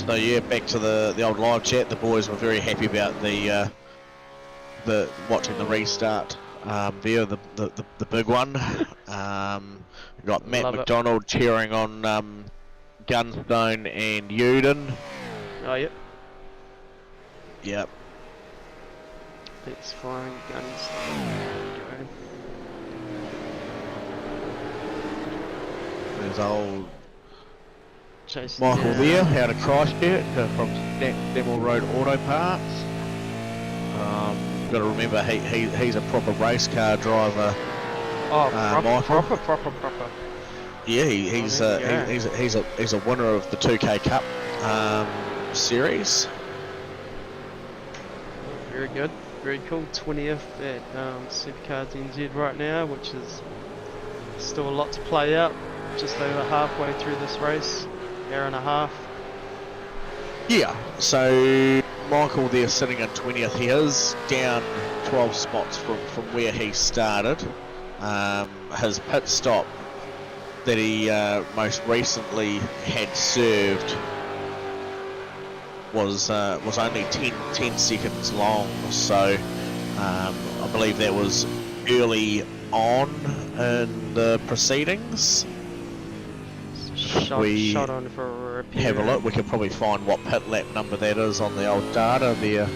So yeah, back to the old live chat. The boys were very happy about the watching the restart there, the big one. We got Matt Love McDonald cheering on Gunstone and Uden. Oh, yep. Yep. It's flying guns. There's old Chasing Michael down. there out of Christchurch from Stamwell Road Auto Parts. Got to remember he's a proper race car driver. Oh, Michael. proper. Yeah, he's a winner of the 2K Cup series. Very good, very cool. 20th at SuperCars NZ right now, which is still a lot to play out. Just over halfway through this race, hour and a half. Yeah, so Michael there sitting in 20th. He is down 12 spots from where he started. His pit stop that he most recently had served was only 10 seconds long. So I believe that was early on in the proceedings. Shot on for a repair. Have a look. We could probably find what pit lap number that is on the old data there.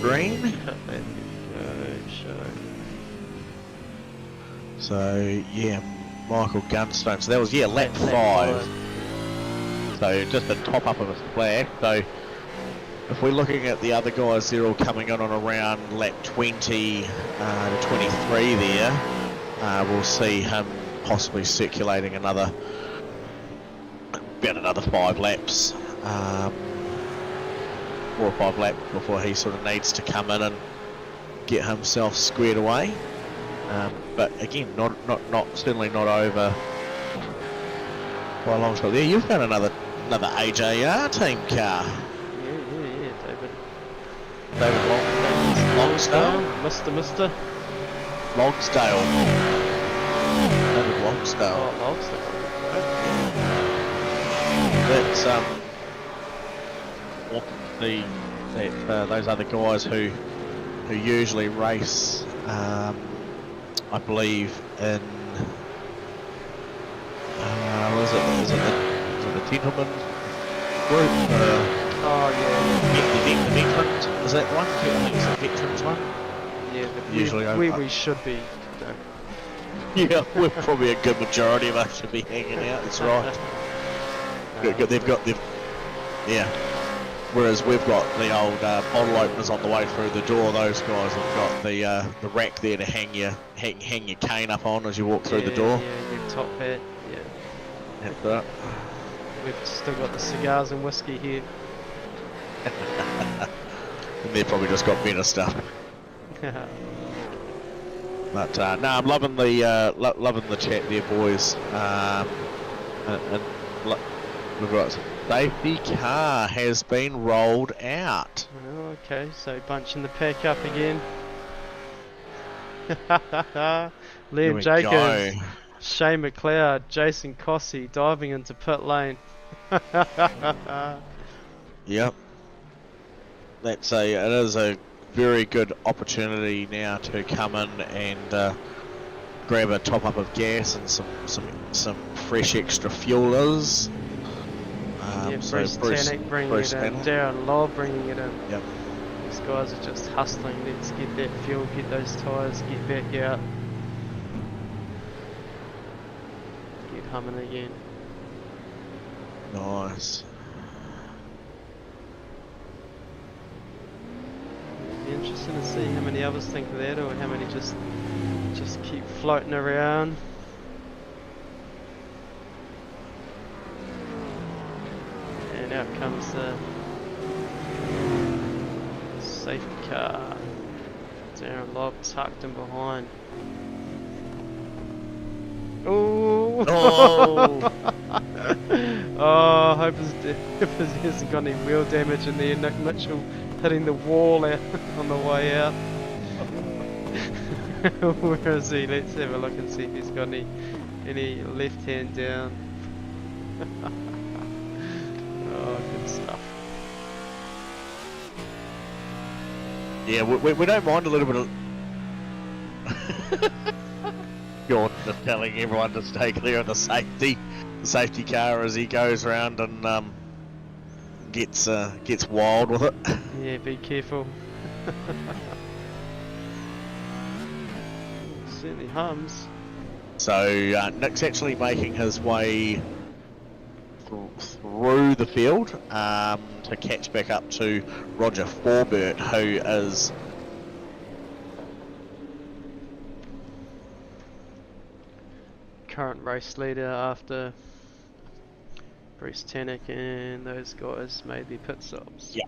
Green. So yeah, Michael Gunstone. So that was lap 5. So just a top up of his flag. So if we're looking at the other guys, they're all coming in on around lap 20 to 23 there. We'll see him possibly circulating about another 5 laps, 4 or 5 laps before he sort of needs to come in and get himself squared away. But again, certainly not over by a long shot there. You've got another AJR team car. Yeah, David Longsdale. Mr. Longsdale. David Longsdale. Oh, Longsdale. That's those other guys who usually race I believe in. Is it the gentleman group? Oh yeah. The veterans, is that the one? I think it's the veterans one. Yeah, Usually we should be. Though. Yeah, we're probably a good majority of us should be hanging out. That's right. Yeah. Whereas we've got the old bottle openers on the way through the door. Those guys have got the rack there to hang your cane up on as you walk through the door. Yeah, your top hat. Yeah. That's that. We've still got the cigars and whiskey here. And they've probably just got better stuff. But no, I'm loving the chat there, boys. And we've got safety car has been rolled out. Oh, okay, so bunching the pack up again. Liam Jacobs, Shane McLeod, Jason Cossey diving into pit lane. Yep. It is a very good opportunity now to come in and grab a top up of gas and some fresh extra fuelers. Bruce Tannick bringing it in, Darren Law bringing it in. Yep. These guys are just hustling. Let's get that fuel, get those tyres, get back out. Get humming again. Nice. It'd be interesting to see how many others think of that, or how many just keep floating around. And out comes the safety car. Darren Lobb tucked in behind. Ooh. Oh! Oh, I hope it hasn't got any wheel damage in there. Nick Mitchell hitting the wall out on the way out. Where is he? Let's have a look and see if he's got any left hand down. Oh, good stuff. Yeah, we don't mind a little bit of... Gordon just telling everyone to stay clear of the safety car as he goes around and gets wild with it. Yeah, be careful. Certainly hums. So Nick's actually making his way through the field to catch back up to Roger Forbert, who is current race leader after Bruce Tannick and those guys made their pit stops. Yeah.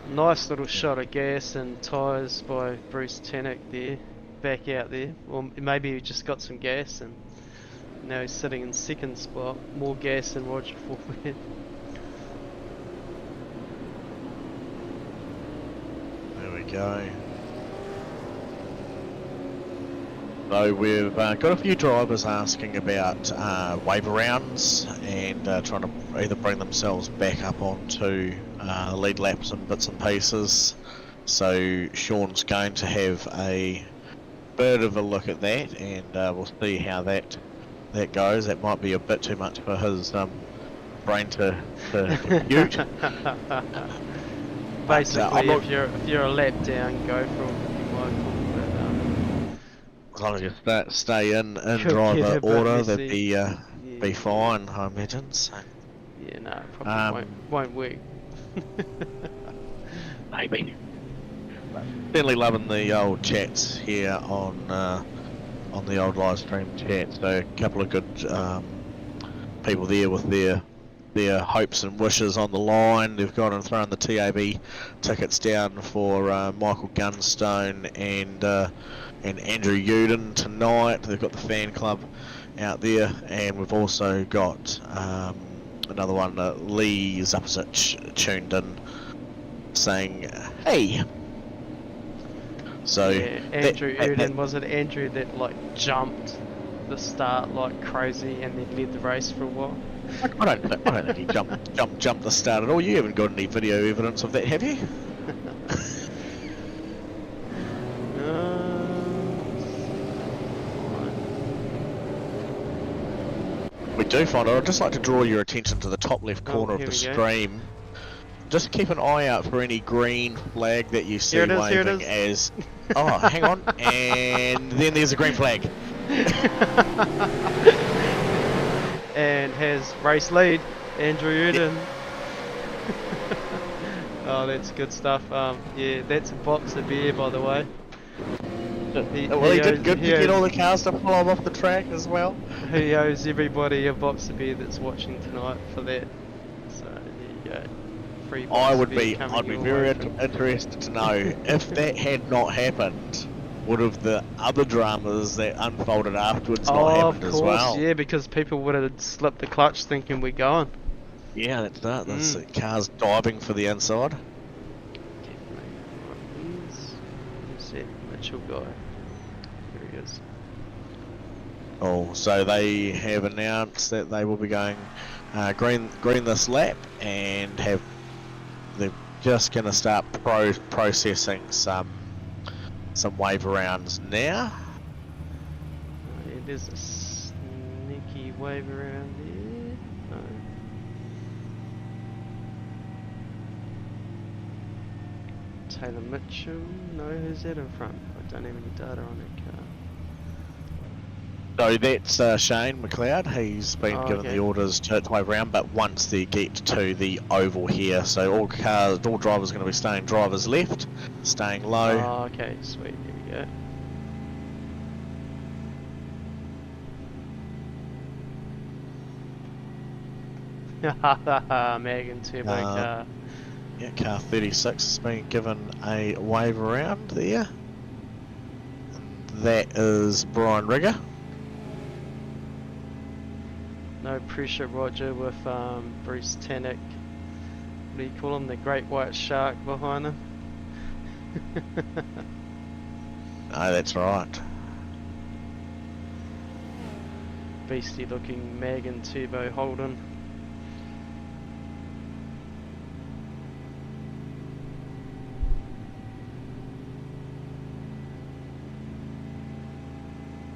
Nice little shot of gas and tyres by Bruce Tannick there, back out there. Or maybe he just got some gas and now he's sitting in second spot. More gas than Roger Forbert. There we go. So we've got a few drivers asking about wave rounds and trying to either bring themselves back up onto lead laps and bits and pieces. So Sean's going to have a bit of a look at that, and we'll see how that goes. That might be a bit too much for his brain to compute. Basically, if you're a lap down, go for it. As long as you stay in driver order, that'd be fine, I imagine. So. Yeah, no, probably won't work. Maybe. Certainly loving the old chats here on the old live stream chat. So a couple of good people there with their hopes and wishes on the line. They've gone and thrown the TAB tickets down for Michael Gunstone and Andrew Uden tonight. They've got the fan club out there, and we've also got another one, Lee Zapasic, tuned in saying, hey. So yeah, Andrew Uden, was it Andrew that like jumped the start like crazy and then led the race for a while? I don't think he jumped the start at all. You haven't got any video evidence of that, have you? We do find it. I'd just like to draw your attention to the top left corner of the stream. Just keep an eye out for any green flag that you see waving as... Oh, hang on. And then there's a green flag. And has race lead, Andrew Uden. Yep. Oh, that's good stuff. Yeah, that's a box of beer, by the way. He did good to get all the cars to pull him off the track as well. He owes everybody a box of beer that's watching tonight for that. So there you go. Free box I'd be very from... interested to know if that had not happened. Would have the other dramas that unfolded afterwards not happened as well? Yeah, because people would have slipped the clutch thinking we're going. Yeah, that's that. This car's diving for the inside. Definitely. Where's that Mitchell guy? There he is. Oh, so they have announced that they will be going green this lap, and they're just going to start processing some wave rounds now. Yeah, there's a sneaky wave around there. No. Taylor Mitchell. No, who's that in front? I don't have any data on that car. So that's Shane McLeod. He's been given the orders to wave around, but once they get to the oval here, so all drivers are going to be staying drivers left, staying low. Oh, okay, sweet. There we go. Megan Turbo car. Yeah, car 36 has been given a wave around there. That is Brian Rigger. No pressure, Roger, with Bruce Tannock. What do you call him? The great white shark behind him. No, that's right. Beastie looking Megan Turbo Holden.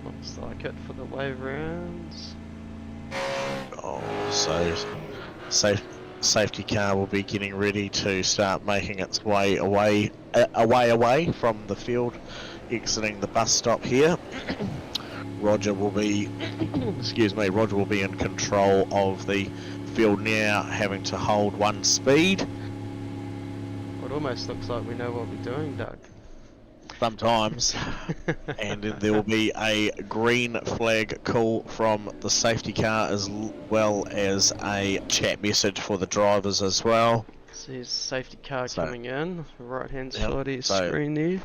Looks like it for the wave rounds. Oh, so safety car will be getting ready to start making its way away from the field, exiting the bus stop here. Roger will be, Roger will be in control of the field now, having to hold one speed. It almost looks like we know what we're doing, Doug. Sometimes. And then there will be a green flag call from the safety car, as well as a chat message for the drivers as well. So here's safety car coming in, right hand side of your screen there.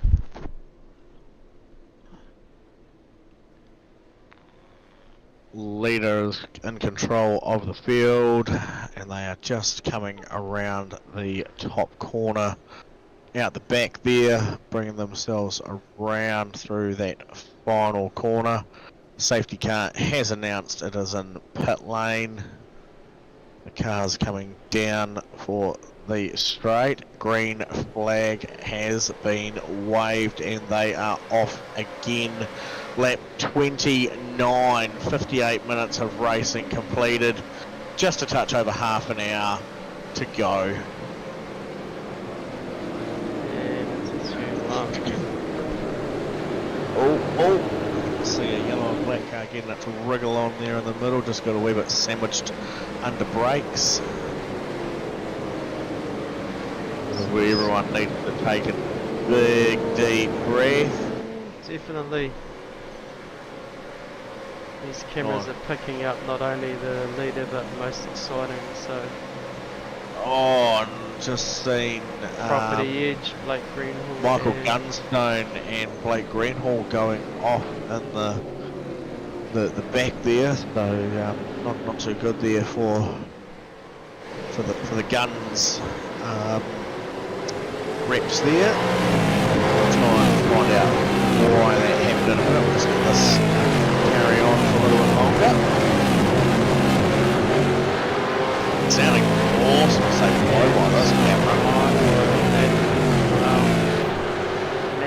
Leaders in control of the field, and they are just coming around the top corner. Out the back there, bringing themselves around through that final corner. Safety car has announced it is in pit lane. The car's coming down for the straight. Green flag has been waved and they are off again. Lap 29, 58 minutes of racing completed. Just a touch over half an hour to go. Oh, see a yellow and black car getting it to wriggle on there in the middle, just got a wee bit sandwiched under brakes. This is where everyone needs to take a big deep breath. Definitely. These cameras are picking up not only the leader but most exciting, so... Oh, just seen Property Edge, Blake Greenhall, Michael Gunstone and Blake Greenhall going off in the back there, so not too good there for the guns reps there. We'll try and find out why that happened in a minute. We'll just let this carry on for a little bit longer.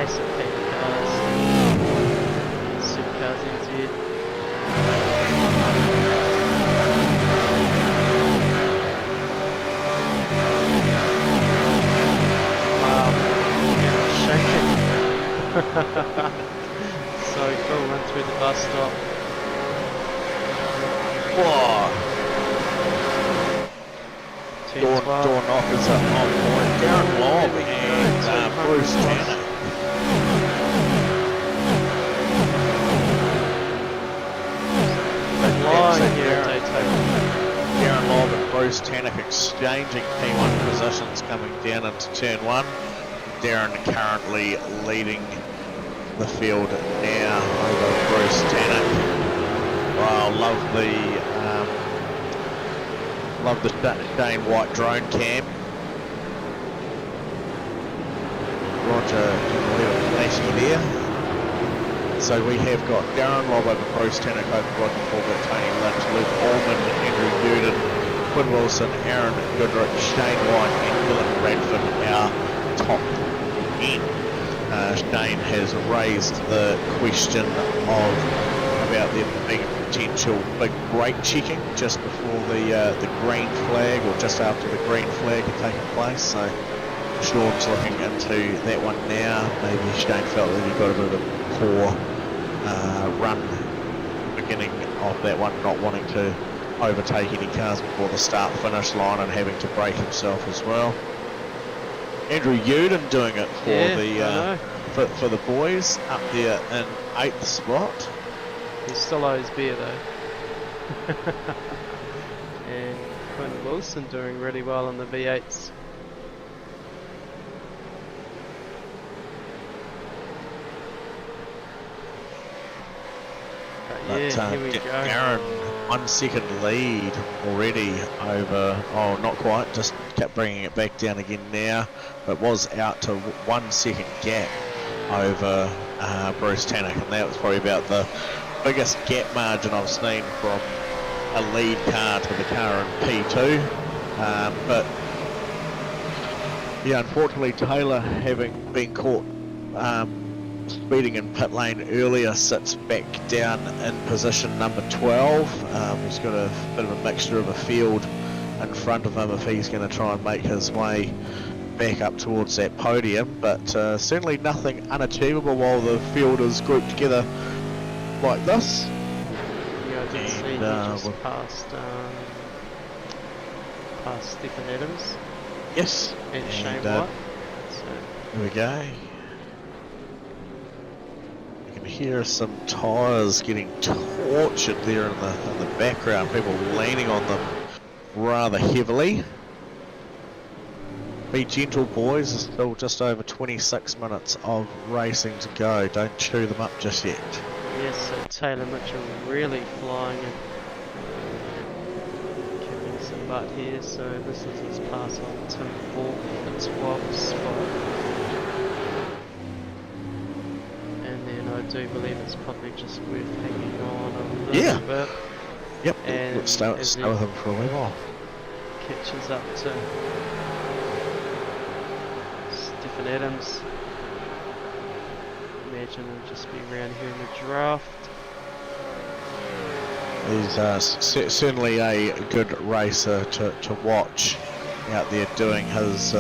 massive heap of cars. SuperCars NZ. Wow, yeah, shaking. So cool, run through the bus stop. Whoa! Door knockers up on point. Darren Lobb and Bruce Tanner. Flying here at Daytona. Darren Lobb and Bruce Tannock exchanging P1 positions coming down into turn 1. Darren currently leading the field now over Bruce Tannock. Wow, love the Shane White drone cam. Roger, flashy there. So we have got Darren Lobb over Bruce Tannock over Roger Corbett, Tony Lynch, Luke Allman, Andrew Uden, Quinn Wilson, Aaron Goodrich, Shane White and Dylan Radford, our top 10. Shane has raised the question about there being a potential big brake checking just before the green flag, or just after the green flag had taken place. So Sean's looking into that one now. Maybe Shane felt that he got a bit of a poor run beginning of that one, not wanting to overtake any cars before the start finish line and having to brake himself as well. Andrew Uden doing it for for the boys up there in 8th spot. He still owes beer though. And Quinn Wilson doing really well on the V8s. But yeah, here we go. Aaron, 1 second lead already over, oh not quite, just kept bringing it back down again now, but was out to 1 second gap over Bruce Tannock, and that was probably about the biggest gap margin I've seen from a lead car to the car in P2. But yeah, unfortunately Taylor, having been caught speeding in pit lane earlier, sits back down in position number 12. He's got a bit of a mixture of a field in front of him if he's going to try and make his way back up towards that podium, but certainly nothing unachievable while the field is grouped together like this. Yeah, I did see he just passed Stephen Adams. Yes. And Shane White. So. Here we go. You can hear some tyres getting tortured there in the background, people leaning on them rather heavily. Be gentle, boys, there's still just over 26 minutes of racing to go. Don't chew them up just yet. Yes, so Taylor Mitchell really flying and kicking some butt here. So this is his pass on Tim Falk for 12th spot. And then I do believe it's probably just worth hanging on a little bit. Yep, and let's stay with him for a while. Catches up to Stephen Adams. Imagine we'll just be around here in the draft. He's certainly a good racer to watch out there doing his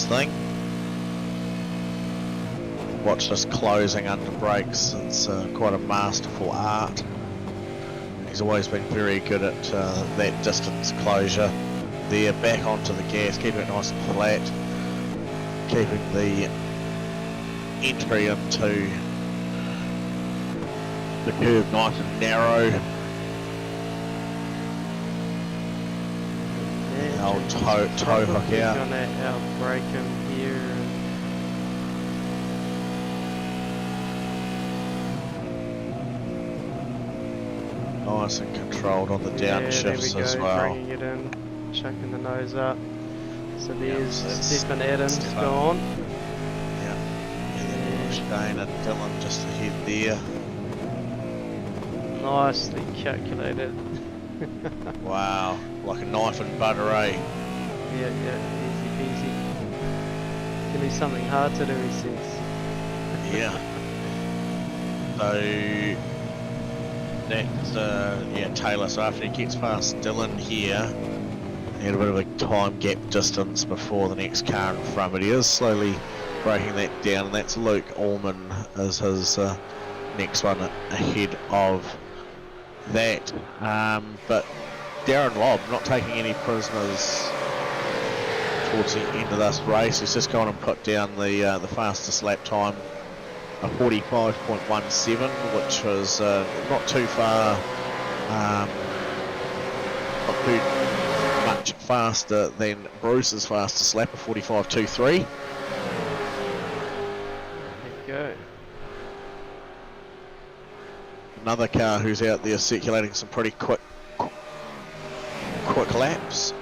thing. Watch this closing under brakes, it's quite a masterful art. He's always been very good at that distance closure. There, back onto the gas, keeping it nice and flat, keeping the entry into the curve nice and narrow. The old toe hook out. Gonna outbrake him here. Nice and controlled on the downshifts as well. Bringing it in, chucking the nose up. So there's Stephen Adams gone. Yeah, and then Shane and Dylan just ahead there. Nicely calculated. Wow, like a knife and butter, eh? Yeah, easy peasy. Give me something hard to do, he says. Yeah. So that's yeah, Taylor. So after he gets past Dylan here, he had a bit of a time gap distance before the next car in front, but he is slowly breaking that down, and that's Luke Allman as his next one ahead of that. But Darren Lobb not taking any prisoners towards the end of this race. He's just gone and put down the fastest lap time, a 45.17, which was not too far, not too much faster than Bruce's fastest lap of 45.23. There you go. Another car who's out there circulating some pretty quick laps.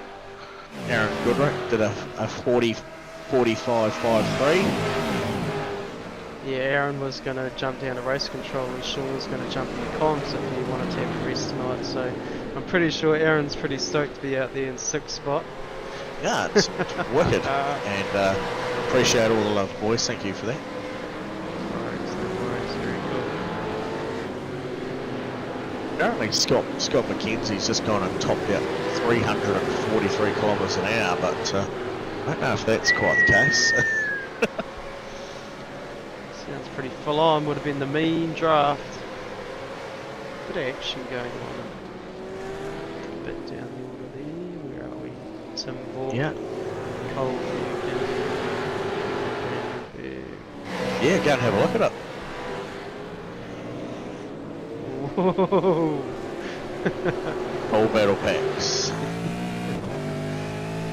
Aaron Goodrick did a 45.53. Yeah, Aaron was going to jump down to race control and Sean was going to jump in the comms if he wanted to have a race tonight. So I'm pretty sure Aaron's pretty stoked to be out there in 6th spot. Yeah, it's wicked. And appreciate all the love, boys. Thank you for that. No worries, very cool. Apparently Scott McKenzie's just gone and topped out 343 kilometres an hour, but I don't know if that's quite the case. Sounds pretty full on, would have been the mean draft. Bit of action going on. A bit down the order there, where are we? Tim Vaughan, Yeah. Coldfield, Yeah, go and have a look at it. Whoa! All battle packs.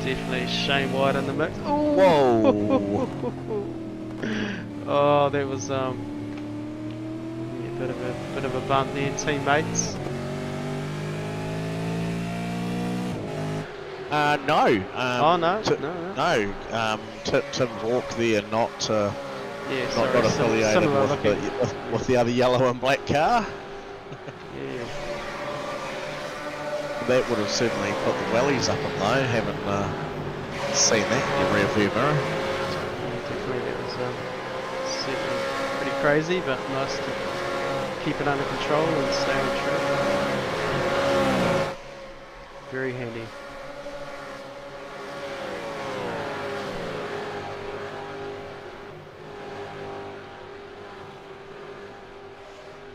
Definitely Shane White in the mix. Whoa! Oh, that was yeah, bit of a bump there, teammates. No. Oh no, no. Tim Walk there, not yeah, not got affiliated with the other yellow and black car. Yeah. That would have certainly put the wellies up and though, haven't seen that in your rear view mirror. Definitely, that was certainly pretty crazy, but nice to keep it under control and stay on track. Very handy.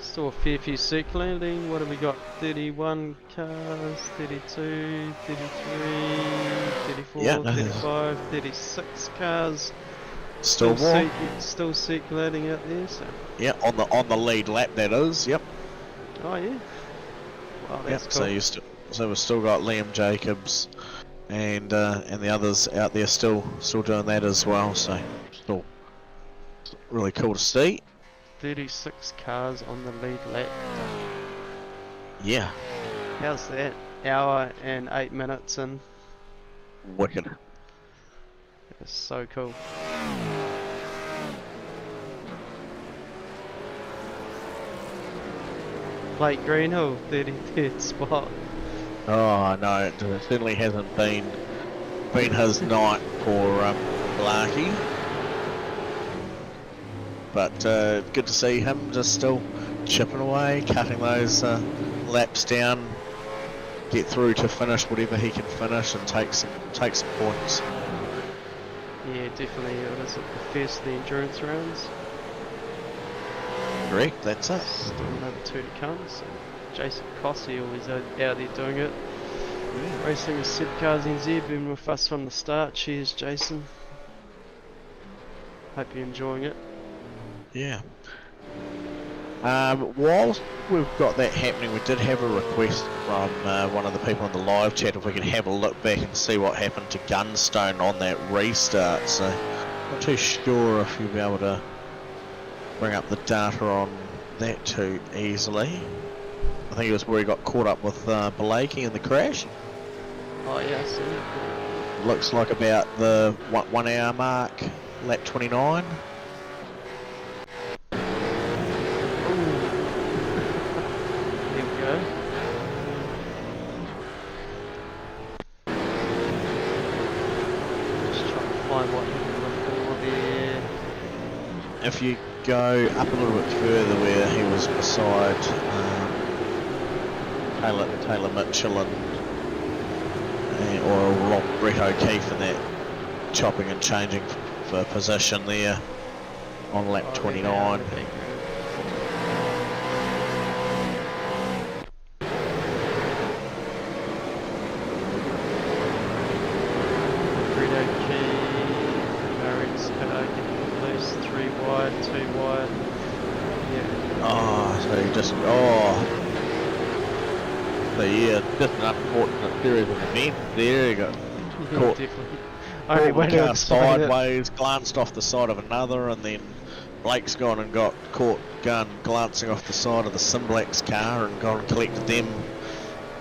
Still a fair few circulating. What have we got? 31 cars, 32, 33, 34, Yeah, 35, 36 cars. Still more. Still circulating out there. So. Yeah, on the lead lap that is. Yep. Oh yeah. Wow, that's Yep. cool. So we've still got Liam Jacobs and the others out there still doing that as well. So still really cool to see. 36 cars on the lead lap. Yeah. How's that? Hour and 8 minutes in. Wicked. It's so cool. Blake Greenhill, 33rd spot. Oh no, it certainly hasn't been his night for Blarkey. But good to see him just still chipping away, cutting those laps down, get through to finish whatever he can finish and take some points. Yeah, definitely. It was the first of the endurance rounds. Correct, that's it. Still another 2 to come. So Jason Cossey always out there doing it. Yeah. Racing with SuperCars NZ, been with us from the start. Cheers, Jason. Hope you're enjoying it. Yeah. Whilst we've got that happening, we did have a request from one of the people in the live chat if we could have a look back and see what happened to Gunstone on that restart. So, not too sure if you'll be able to bring up the data on that too easily. I think it was where he got caught up with Blakey in the crash. Oh yeah, I see it. Looks like about the 1 hour mark, lap 29. There we go. Just trying to find what you're looking for there. If you go up a little bit further where he was beside Taylor Mitchell or along Brett O'Keefe in that chopping and changing for position there on lap 29. Brett O'Keefe, MRX car getting loose, 3 wide, 2 wide. Yeah. Oh, so he just, so yeah, just an unfortunate series of events there. He got caught, Definitely. caught Only the way to car explain it. sideways, glanced off the side of another, and then Blake's gone and got caught glancing off the side of the Simblax car and gone and collected them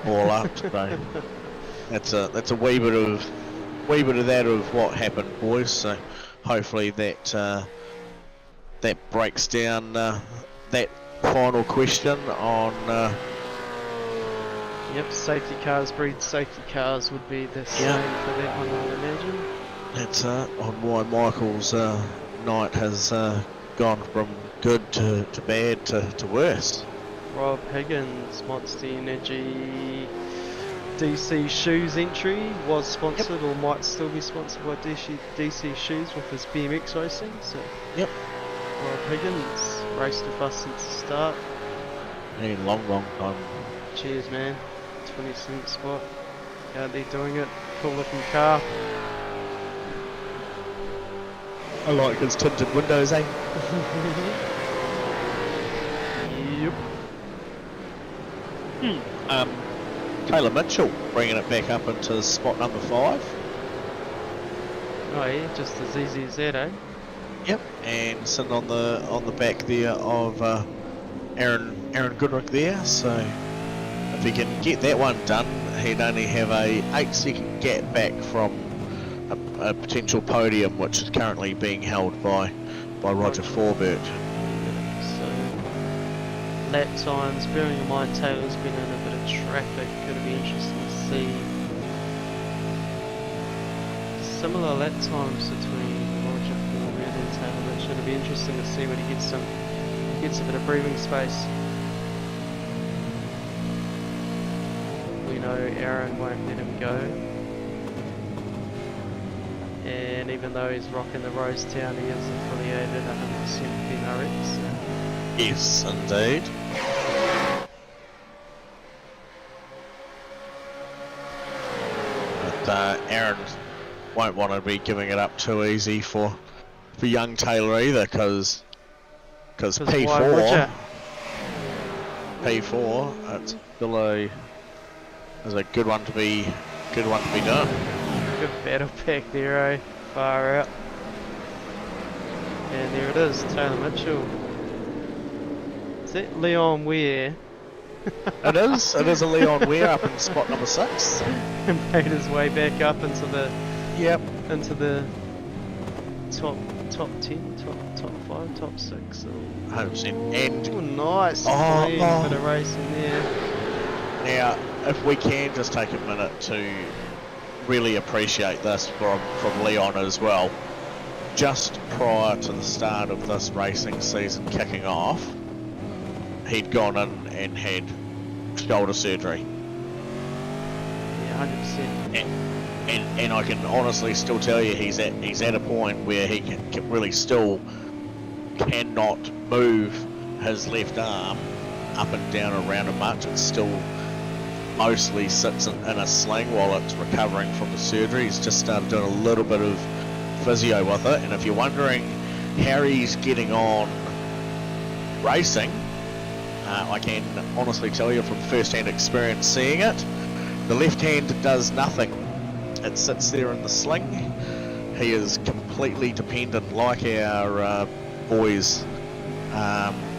all up. So that's a wee bit of that of what happened, boys. So hopefully that breaks down that final question on. Yep, safety cars breed safety cars would be the same for that one, I would imagine. That's on why Michael's night has gone from good to bad to worse. Rob Higgins, Monster Energy, DC Shoes entry was sponsored or might still be sponsored by DC Shoes with his BMX racing. So Yep. Rob Higgins raced with us since the start. A long time. Cheers, man. 20-cent spot. Out there doing it. Cool looking car. I like his tinted windows, eh? Yep. Taylor Mitchell bringing it back up into spot number 5. Oh yeah, just as easy as that, eh? Yep. And sitting on the back there of Aaron Goodrick there. So if he can get that one done, he'd only have a 8-second gap back from a potential podium, which is currently being held by Roger Forbert. So lap times, bearing in mind Taylor's been in a bit of traffic, it'll be interesting to see similar lap times between Roger Forbert and Taylor Mitchell. It'll be interesting to see when he gets a bit of breathing space. We know Aaron won't let him go. And even though he's rocking the Rosetown, he is affiliated 100% with MRX. So. Yes, indeed. But Aaron won't want to be giving it up too easy for young Taylor either, because P4, it's still is a good one to be done. Good battle pack there, eh? Far out. And there it is, Taylor Mitchell. Is that Leon Ware? It is a Leon Ware up in spot number 6. Made his way back up into the into the top 10, top 5, top 6. 100%. And nice. Bit of racing there. Now, if we can just take a minute to really appreciate this from Leon as well. Just prior to the start of this racing season kicking off, he'd gone in and had shoulder surgery. Yeah, 100%. And I can honestly still tell you he's at a point where he can really still cannot move his left arm up and down around him much. It's still mostly sits in a sling while it's recovering from the surgery. He's just started doing a little bit of physio with it, and if you're wondering how he's getting on racing, I can honestly tell you from first-hand experience seeing it, the left hand does nothing. It sits there in the sling. He is completely dependent, like our boys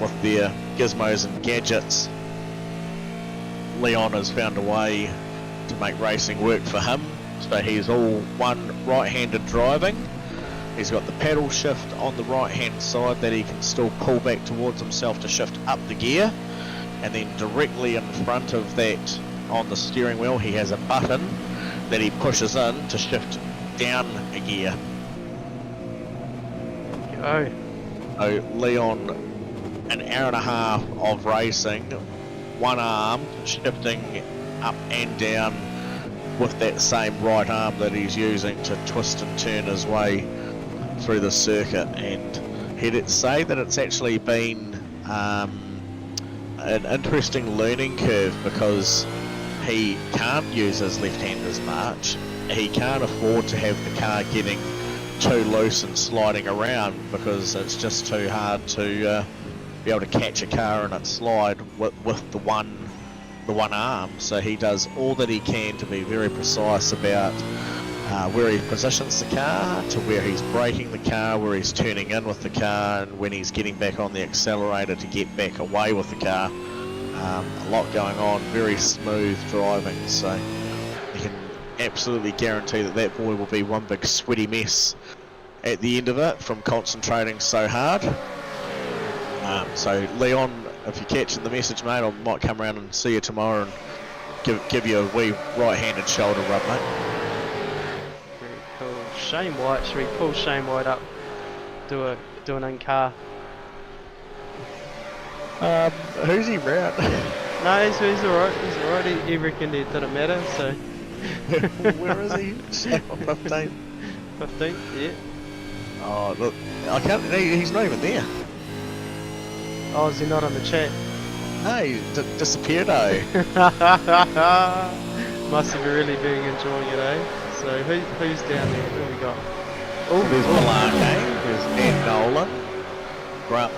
with their gizmos and gadgets. Leon has found a way to make racing work for him, so he's all one right-handed driving. He's got the paddle shift on the right-hand side that he can still pull back towards himself to shift up the gear, and then directly in front of that on the steering wheel he has a button that he pushes in to shift down a gear. Go. So Leon, an hour and a half of racing, one arm shifting up and down with that same right arm that he's using to twist and turn his way through the circuit. And he'd say that it's actually been an interesting learning curve, because he can't use his left hand as much. He can't afford to have the car getting too loose and sliding around, because it's just too hard to be able to catch a car in its slide with the one arm. So he does all that he can to be very precise about where he positions the car, to where he's braking the car, where he's turning in with the car, and when he's getting back on the accelerator to get back away with the car. A lot going on, very smooth driving, so you can absolutely guarantee that that boy will be one big sweaty mess at the end of it from concentrating so hard. So Leon, if you're catching the message, mate, I might come around and see you tomorrow and give you a wee right-handed shoulder rub, mate. Very cool. Shane White, should we pull Shane White up? Do an in-car. Who's he round? No, he's alright. He's alright. He reckoned it didn't matter, so. Where is he? 15. 15, yeah. Oh, look, I can't. He's not even there. Oh, is he not on the chat? No, he disappeared, though. Must have really been enjoying it, eh? So who's down there? Who we got? Oh, there's Malarkey, there's Ned Nolan, Grant.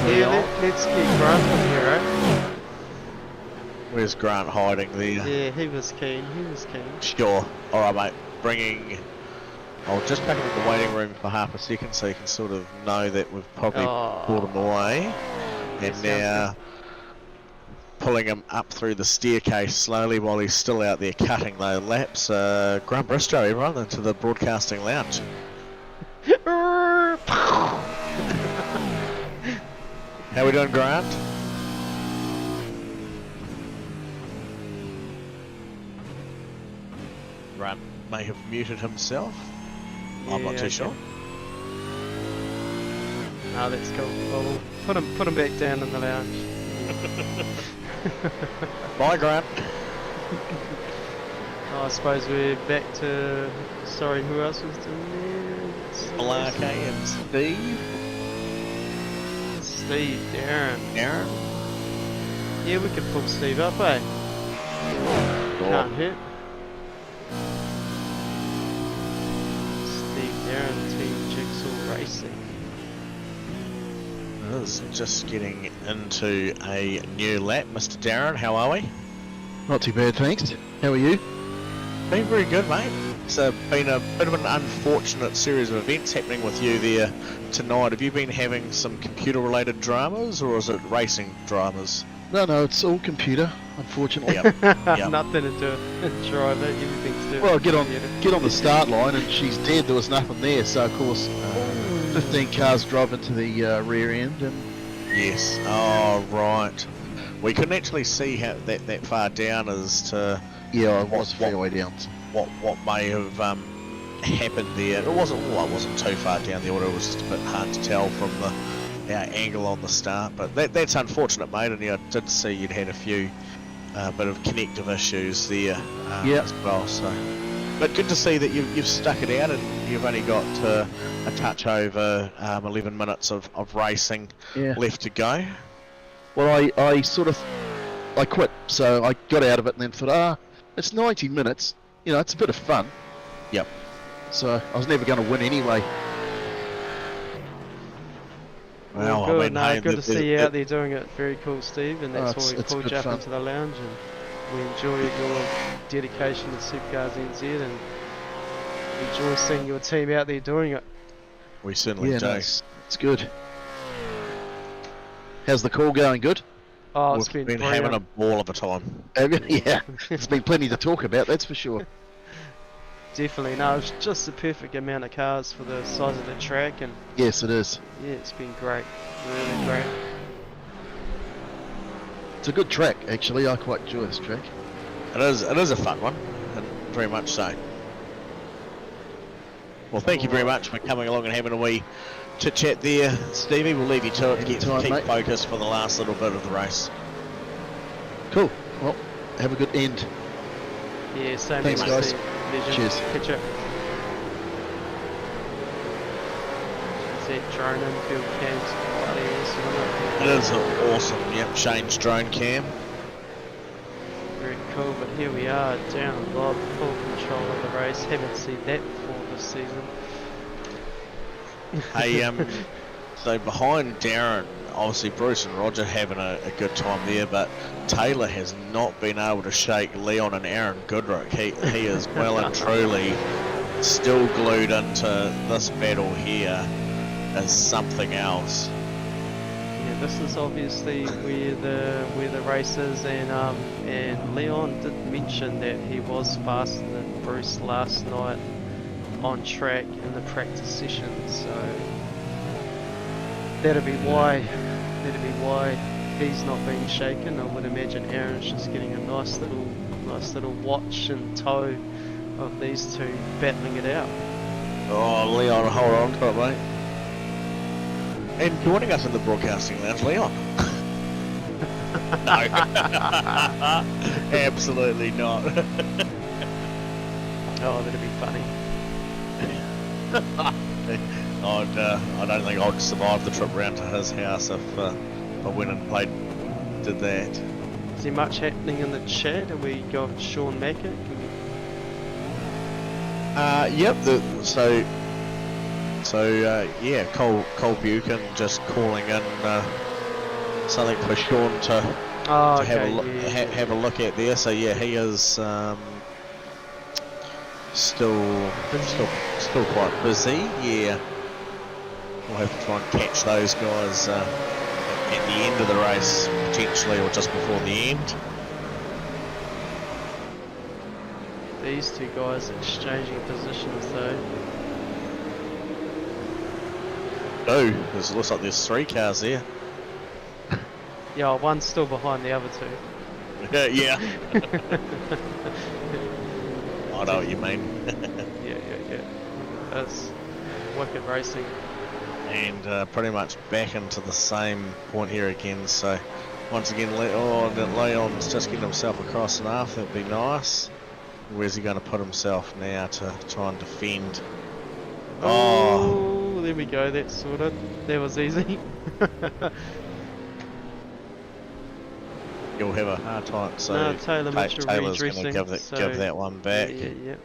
Yeah, let's get Grant on here, eh? Where's Grant hiding there? Yeah, he was keen. Sure. Alright, mate. I'll just back up in the waiting room for half a second so you can sort of know that we've probably pulled him away. And now pulling him up through the staircase slowly while he's still out there cutting those laps. Grant Bristow, everyone, into the broadcasting lounge. How we doing, Grant? Grant may have muted himself. I'm not too sure. Oh, that's cool. Well, we'll put him back down in the lounge. Bye, Grant. I suppose we're back to. Sorry, who else was doing there? Malarkey and Steve. Steve, Darren. Yeah, we could pull Steve up, eh? Can't hit. Steve, Darren, Team Jigsaw Racing. This is just getting into a new lap. Mr. Darren, how are we? Not too bad, thanks. How are you? Been very good, mate. It's been a bit of an unfortunate series of events happening with you there tonight. Have you been having some computer-related dramas, or is it racing dramas? No, it's all computer, unfortunately. Yep. Nothing to do with driver, everything's to do Well, with get on the start line and she's dead. There was nothing there, so of course 15 cars drove into the rear end. And Yes. Oh, right. We couldn't actually see how that far down as to yeah, I was a fair way down. what may have happened there. It wasn't too far down the order. It was just a bit hard to tell from our angle on the start. But that's unfortunate, mate. And I did see you'd had a few bit of connective issues there as well. So, but good to see that you've stuck it out and you've only got a touch over 11 minutes of racing left to go. Well, I quit, so I got out of it and then thought, it's 90 minutes, it's a bit of fun. Yep. So I was never going to win anyway. Well, good, good to see you out there doing it. Very cool, Steve, and that's why we pulled you up into the lounge, and we enjoy your dedication to SuperCars NZ and enjoy seeing your team out there doing it. We certainly do. No, it's good. How's the call going? Good? Oh, We've been having a ball of a time. Yeah, it's been plenty to talk about, that's for sure. Definitely, no, it's just the perfect amount of cars for the size of the track, and yes, it is. Yeah, it's been great, really great. It's a good track, actually. I quite enjoy this track. It is a fun one, and very much so. Well, thank you very much for coming along and having a wee chit chat there, Stevie. We'll leave you to it to keep Anytime, mate. focused for the last little bit of the race. Cool. Well, have a good end. Yeah, same Thanks, here, guys. Steve. Pleasure. Cheers. Catch up. Is that drone and field cams bloody awesome, isn't It is awesome. Yep, Shane's drone cam. it? Very cool, but here we are, down lob, full control of the race. Haven't seen that before this season. Hey, so behind Darren, obviously Bruce and Roger having a good time there, but Taylor has not been able to shake Leon and Aaron Goodrick. He is well and truly still glued into this battle here as something else. Yeah, this is obviously where the race is, and Leon did mention that he was faster than Bruce last night on track in the practice session, so that'll be why he's not being shaken. I would imagine Aaron's just getting a nice little watch and tow of these two battling it out. Oh, Leon, hold on to it, mate. And joining us in the broadcasting lounge, Leon. No. Absolutely not. Oh, that'd be funny. I don't think I'd survive the trip round to his house if I went and did that. Is there much happening in the chat? Have we got Sean Mackett? Yep. Yeah, Cole Buchan just calling in something for Sean to Oh, have a look, yeah. have a look at there. So yeah, he is still quite busy. Yeah, we'll have to try and catch those guys at the end of the race potentially, or just before the end. These two guys exchanging positions though. Oh, it looks like there's 3 cars there. Yeah, one's still behind the other two. Yeah. I know what you mean. Yeah. That's wicked racing. And pretty much back into the same point here again. So once again, Leon's just getting himself across and half. That'd be nice. Where's he going to put himself now to try and defend? Oh, there we go. That's sorted. That was easy. You'll have a hard time. So No, Taylor Mitchell Taylor's going to redressing, give that one back. Yeah.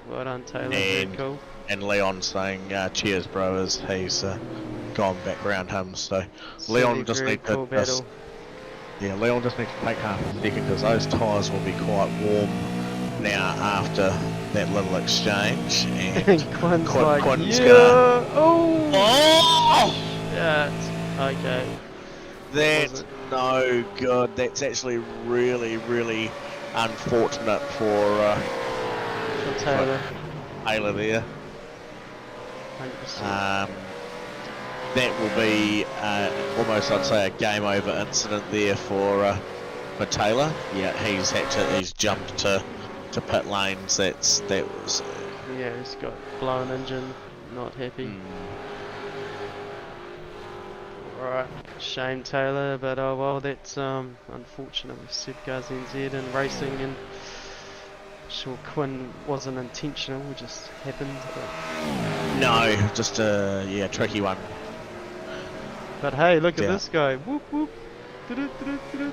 Well done, Taylor. Very cool. And Leon saying, cheers, bro, as he's gone back around him. So Leon just needs cool to battle. Leon just needs to take half a second because those tyres will be quite warm now after that little exchange. And Quinn's like, Quinn's yeah. gonna. Oh! Yeah. Okay. That's no good. That's actually really, really unfortunate for Taylor. Taylor there. 100%. That will be almost, I'd say, a game over incident there for Taylor. Yeah, he's jumped to pit lanes. That was. Yeah, he's got blown engine. Not happy. Alright, shame Taylor, but oh well, that's unfortunate with SuperCars NZ and racing, and sure Quinn wasn't intentional, it just happened. No, just a tricky one. But hey, look at Yeah. this guy. Whoop whoop. Du-du-du-du-du-du.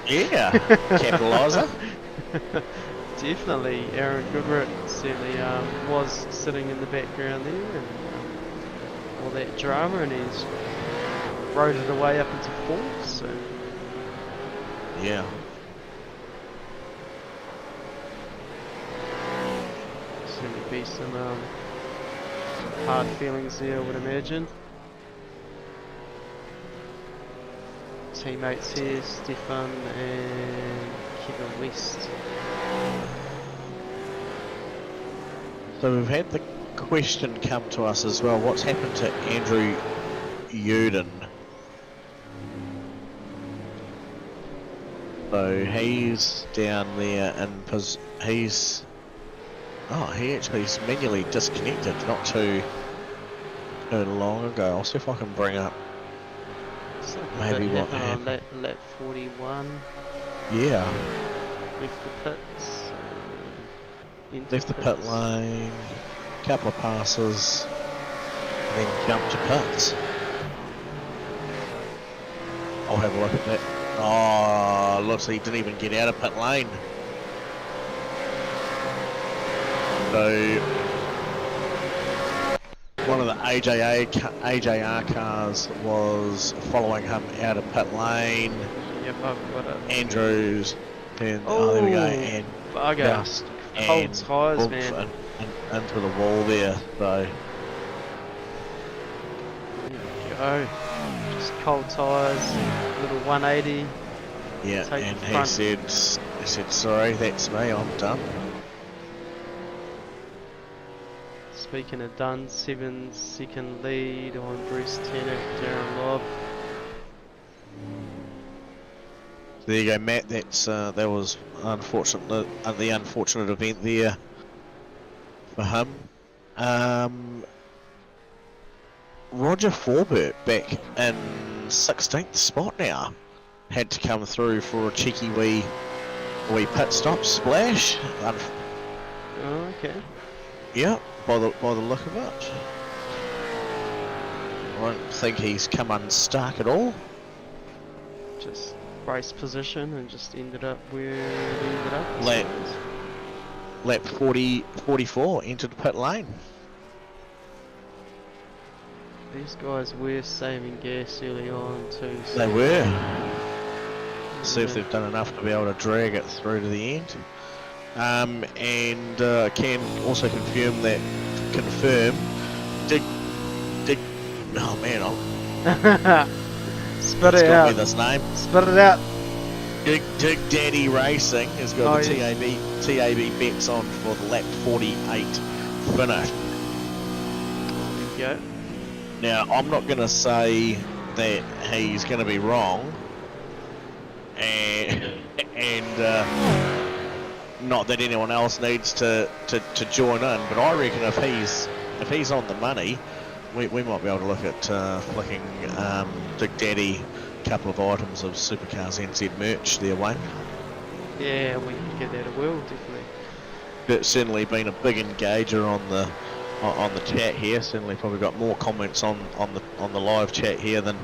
Yeah, capitaliser. Definitely, Aaron Goodrick certainly was sitting in the background there, and all that drama, and he's rode it away up into 4th, so Yeah. certainly be some hard feelings there, I would imagine. Teammates here, Stefan and Kevin West. So we've had the question come to us as well. What's happened to Andrew Uden? So he's down there and he's manually disconnected, not too too long ago. I'll see if I can bring up Looks like maybe what happened happened. on lap 41. Yeah, Left the pits. Into left the pit pits. lane, couple of passes, and then jumped to pits. I'll have a look at that. Oh, looks like he didn't even get out of pit lane. So one of the AJR cars was following him out of pit lane. Yep, I've got it. Andrews, and oh, there we go, and bugger. just Cold and tyres, oomph man. into the wall there. So There we go. Just cold tyres, little 180. yeah, Take and the he front. said, sorry, that's me, I'm done. Speaking of done, 7-second lead on Bruce Tennant, Darren Lobb. There you go, Matt. That's that was unfortunate. The unfortunate event there for him. Roger Forbert back in 16th spot now. Had to come through for a cheeky wee pit stop splash. Oh, okay. Yeah, by the look of it. I don't think he's come unstuck at all. Just race position and just ended up where it ended up. I Lap- suppose. Lap 44 entered pit lane. These guys were saving gas early on too. So They were. See if they've done enough to be able to drag it through to the end. And can also confirm. Dig. Oh man, Spit it's it got me out. this name. Spit it out. Dig Daddy Racing has got Oh, the yeah. TAB bets on for the lap 48 finish. There you go. Now I'm not going to say that he's going to be wrong, and not that anyone else needs to join in, but I reckon if he's on the money, we might be able to look at flicking Dig Daddy a couple of items of SuperCars NZ merch their way. Yeah, we can get that. It will definitely. It's certainly been a big engager on the chat here. Certainly probably got more comments on the live chat here than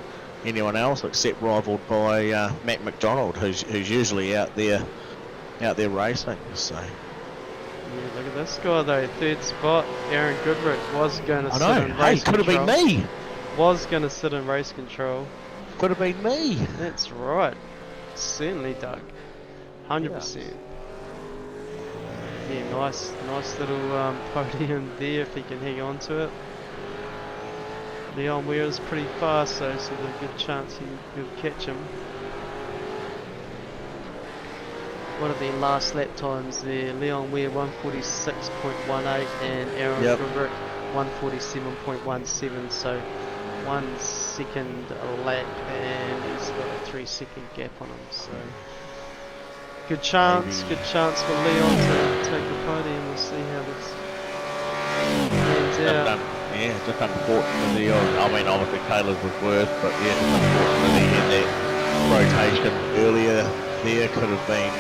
anyone else, except rivaled by Matt McDonald, who's usually out there racing. So Yeah, look at this guy though, 3rd spot. Aaron Goodrich was going to I sit know. in Hey, race could have control. been me. Was going to sit in race control. Could have been me. That's right. Certainly, Doug. 100%. Yeah, nice little podium there if he can hang on to it. Leon Weir is pretty fast though, so there's a good chance he'll catch him. What are their last lap times there? Leon Weir 146.18 and Aaron Yep. Goodrich 147.17, so 1 second a lap and he's got a 3-second gap on him, so good chance for Leon to take the podium. We'll see how this pans out. Just unfortunately, I mean obviously Taylor's was worse, but yeah, just unfortunately he had that rotation earlier there. Could have been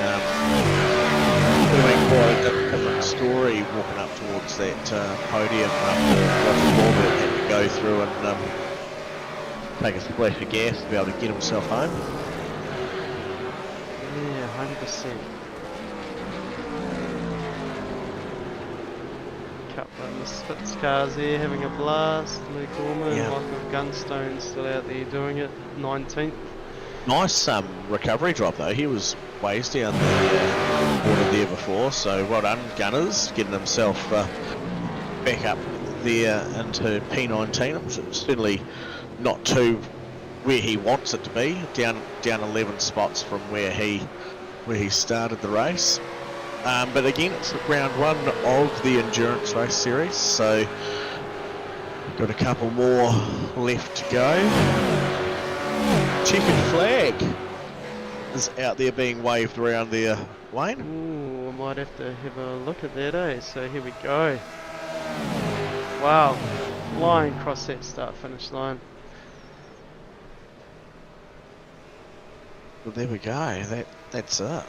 quite a different story walking up towards that podium after Roger Corbett had to go through and take a splash of gas to be able to get himself home. Yeah, 100%. Couple of Misfits cars there having a blast. Luke Orman, Yeah. Michael Gunstone still out there doing it. 19th. Nice recovery drop though. He was ways down the water there before, so well done Gunners, getting himself back up there into P19. It's certainly not too where he wants it to be. Down 11 spots from where he started the race. But again, it's round 1 of the endurance race series, so got a couple more left to go. Checkered flag is out there being waved around there, Wayne. Ooh, I might have to have a look at that, eh? So here we go. Wow. flying across that start-finish line. Well, there we go. That's it.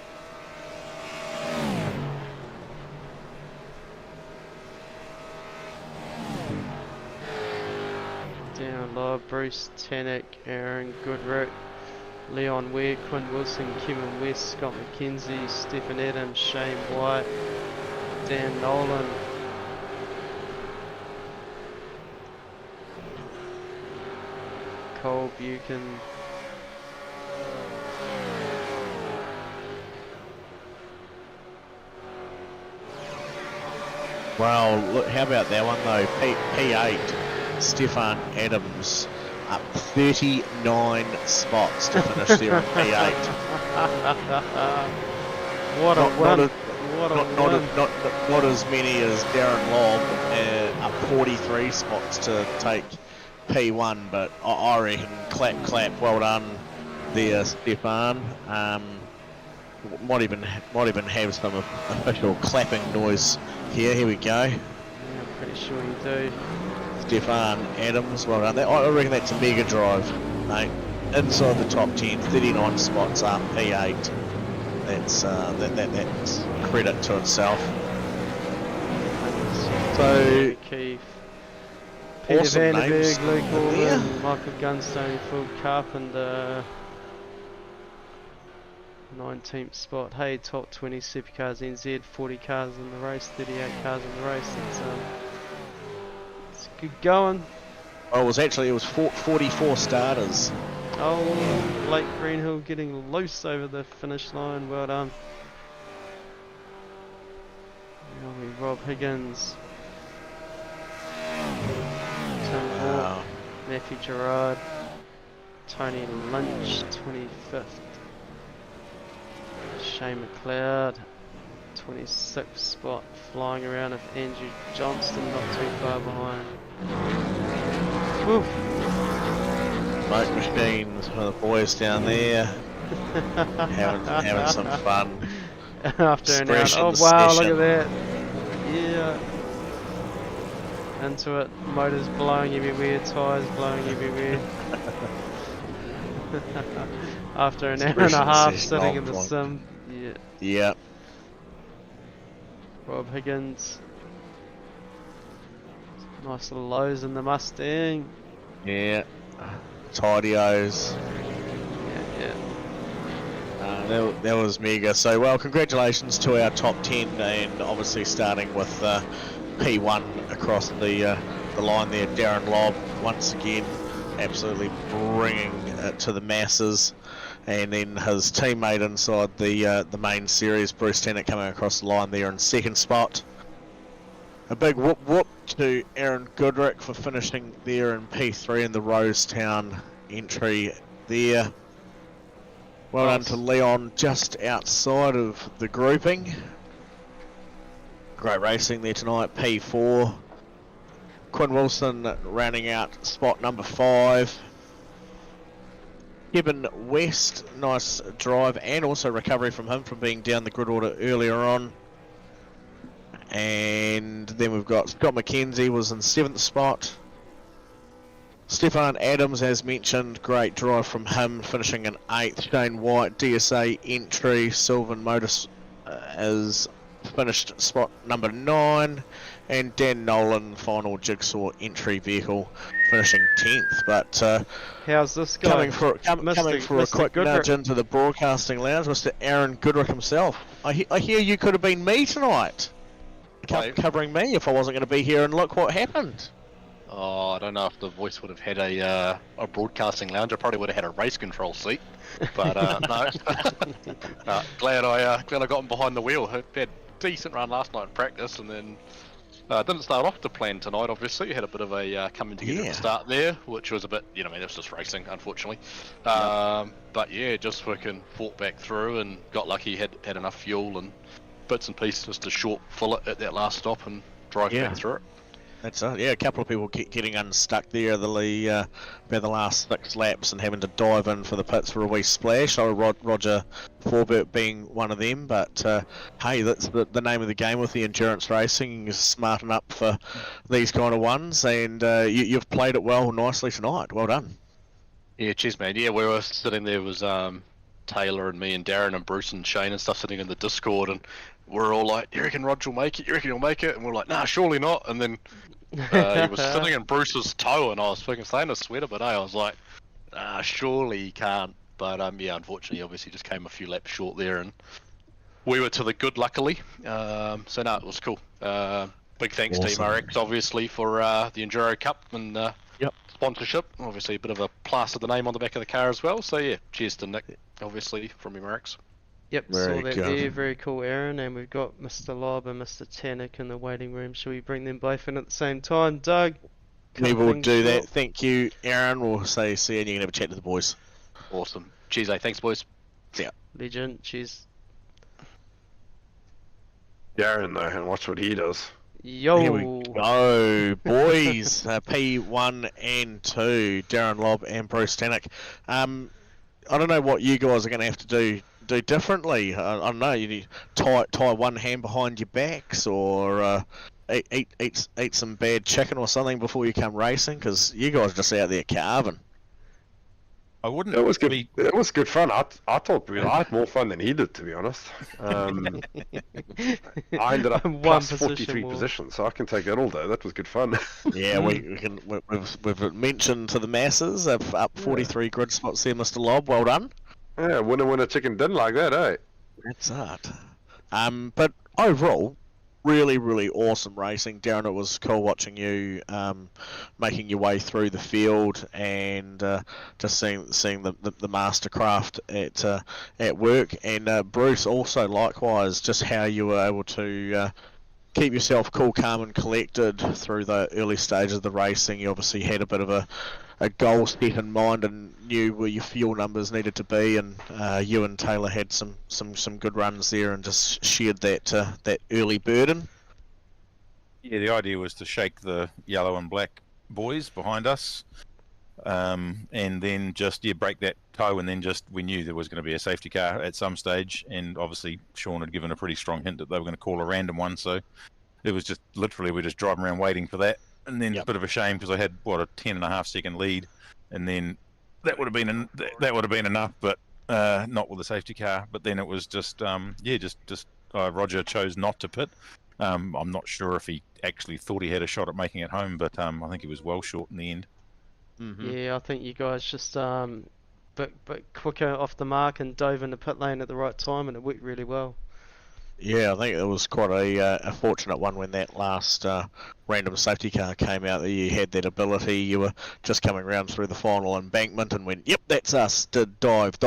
Down low, Bruce Tannock, Aaron Goodrick, Leon Ware, Quinn Wilson, Kevin West, Scott McKenzie, Stephen Adams, Shane White, Dan Nolan. Cole Buchan. Wow, look, how about that one though? P8, Stefan Adams, up 39 spots to finish there in P8. What a win! Not as many as Darren Lobb, up 43 spots to take P1, but I reckon clap, well done there, Stefan. Might even have some official clapping noise here. Here we go. Yeah, I'm pretty sure you do. Stefan Adams, well done. I reckon that's a mega drive, mate. Inside the top 10, 39 spots up, P8. That's credit to itself. So Keith, Peter awesome Vandenberg, names Luke in Orban, there. Michael Gunstone, Phil Carpenter. 19th spot. Hey, top 20 SuperCars NZ, 40 cars in the race, 38 cars in the race. It's good going. Oh, it was 44 starters. Oh, Blake Greenhill getting loose over the finish line. Well done. Rob Higgins, Tim Hawke, Matthew Gerard, Tony Lynch, 25th. Shane McLeod, 26th spot, flying around with Andrew Johnston, not too far behind. Woo. Smoke machines for the boys down there, having some fun. After an hour. Expression Oh wow, session. look at that. Yeah. Into it, motors blowing everywhere, tyres blowing everywhere. After an hour and a half sitting in the sim. Yeah. Yeah. Rob Higgins. Nice little lows in the Mustang. Yeah. Tidy-O's. Yeah. That was mega. So, well, congratulations to our top 10, and obviously starting with P1 across the line there. Darren Lobb, once again, absolutely bringing it to the masses. And then his teammate inside the main series, Bruce Tannock, coming across the line there in second spot. A big whoop to Aaron Goodrick for finishing there in P3 in the Rosetown entry there. Well done to Leon just outside of the grouping. Great racing there tonight, P4. Quinn Wilson rounding out spot number 5. Kevin West, nice drive and also recovery from him from being down the grid order earlier on. And then we've got Scott McKenzie was in 7th spot. Stefan Adams, as mentioned, great drive from him, finishing in 8th. Shane White, DSA entry, Sylvan Motors is finished spot number 9. And Dan Nolan, final jigsaw entry vehicle, finishing 10th. But how's this guy? coming for a quick nudge into the broadcasting lounge, Mr. Aaron Goodrick himself. I hear you could have been me tonight, covering me if I wasn't going to be here, and look what happened. Oh, I don't know if the voice would have had a broadcasting lounge. I probably would have had a race control seat, but no. Glad I got him behind the wheel. Had a decent run last night in practice, and then didn't start off the plan tonight. Obviously, had a bit of a coming together at the start there, which was a bit, it was just racing, unfortunately. But yeah, just fucking fought back through and got lucky. Had enough fuel and bits and pieces to short fill it at that last stop and drive back through it. That's it. Yeah, a couple of people getting unstuck there about the last 6 laps and having to dive in for the pits for a wee splash. Roger Forbert being one of them, but hey, that's the name of the game with the endurance racing. You're smarten up for these kind of ones, and you've played it well nicely tonight. Well done. Yeah, cheers, man. Yeah, we were sitting there, was Taylor and me and Darren and Bruce and Shane and stuff sitting in the Discord, and we're all like, you reckon Roger will make it? You reckon he'll make it? And we're like, nah, surely not. And then he was sitting in Bruce's toe, and I was fucking staying in a sweater, but I was like, surely he can't. But yeah, unfortunately, obviously, just came a few laps short there, and we were to the good, luckily. So no, it was cool. Big thanks to MRX, obviously, for the Enduro Cup and sponsorship. Obviously, a bit of a plaster the name on the back of the car as well. So yeah, cheers to Nick, obviously, from MRX. Yep, saw that there. Very cool, Aaron. And we've got Mr. Lob and Mr. Tannick in the waiting room. Should we bring them both in at the same time? Doug? We will do that. Thank you, Aaron. We'll say see you and you can have a chat to the boys. Awesome. Cheers, thanks, boys. See ya. Legend, cheers. Aaron, though, and watch what he does. Yo! Here we go, boys. P1 and 2, Darren Lobb and Bruce Tannick. I don't know what you guys are going to have to do differently. I don't know. You need to tie one hand behind your backs, or eat some bad chicken or something before you come racing, because you guys are just out there carving. I wouldn't. It was good. It was good fun. I thought I had more fun than he did, to be honest. I ended up plus 43 positions, so I can take that all day. That was good fun. Yeah, we've mentioned to the masses up 43 grid spots there, Mr. Lobb. Well done. Yeah, winner chicken dinner like that, eh? That's it. But overall, really awesome racing. Darren, it was cool watching you making your way through the field and just seeing the mastercraft at work. And Bruce, also likewise, just how you were able to keep yourself cool, calm and collected through the early stages of the racing. You obviously had a bit of a goal set in mind and knew where your fuel numbers needed to be, and you and Taylor had some good runs there and just shared that early burden. Yeah, the idea was to shake the yellow and black boys behind us, and then just break that toe, and then we knew there was going to be a safety car at some stage, and obviously Sean had given a pretty strong hint that they were going to call a random one, so it was just literally we're just driving around waiting for that. And then a bit of a shame because I had a 10.5 second lead, and then that would have been enough, but not with the safety car. But then it was just Roger chose not to pit. I'm not sure if he actually thought he had a shot at making it home, but I think he was well short in the end. Mm-hmm. Yeah, I think you guys just bit quicker off the mark and dove in the pit lane at the right time, and it worked really well. Yeah, I think it was quite a fortunate one when that last random safety car came out, that you had that ability. You were just coming around through the final embankment and went, yep, that's us, did dive.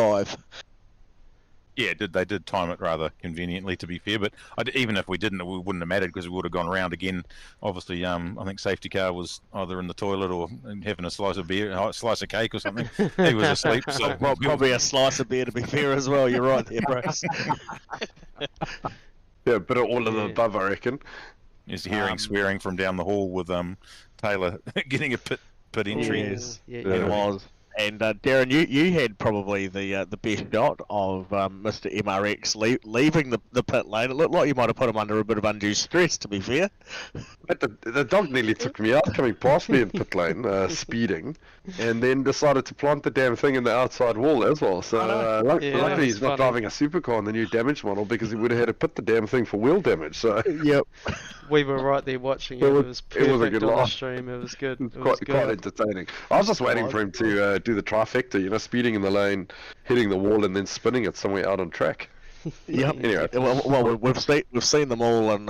Yeah, they did time it rather conveniently, to be fair, but even if we didn't, it wouldn't have mattered because we would have gone around again. Obviously, I think safety car was either in the toilet or having a slice of beer, a slice of cake or something. He was asleep. So well, probably a slice of beer, to be fair, as well. You're right there, Bruce. Yeah, a bit of all of the above, I reckon. Just hearing swearing from down the hall with Taylor getting a pit entry. Yes, it was. And Darren, you had probably the best shot of Mr. MRX leaving the pit lane. It looked like you might have put him under a bit of undue stress, to be fair. But the dog nearly took me out coming past me in pit lane, speeding, and then decided to plant the damn thing in the outside wall as well. So luckily he's not driving a supercar on the new damage model, because he would have had to put the damn thing for wheel damage. So yep. We were right there watching it. It was perfect. It was a good on laugh. The stream. It was good. It was quite entertaining. I was just waiting for him to do the trifecta, speeding in the lane, hitting the wall, and then spinning it somewhere out on track. Yep. Anyway. Well, we've seen them all in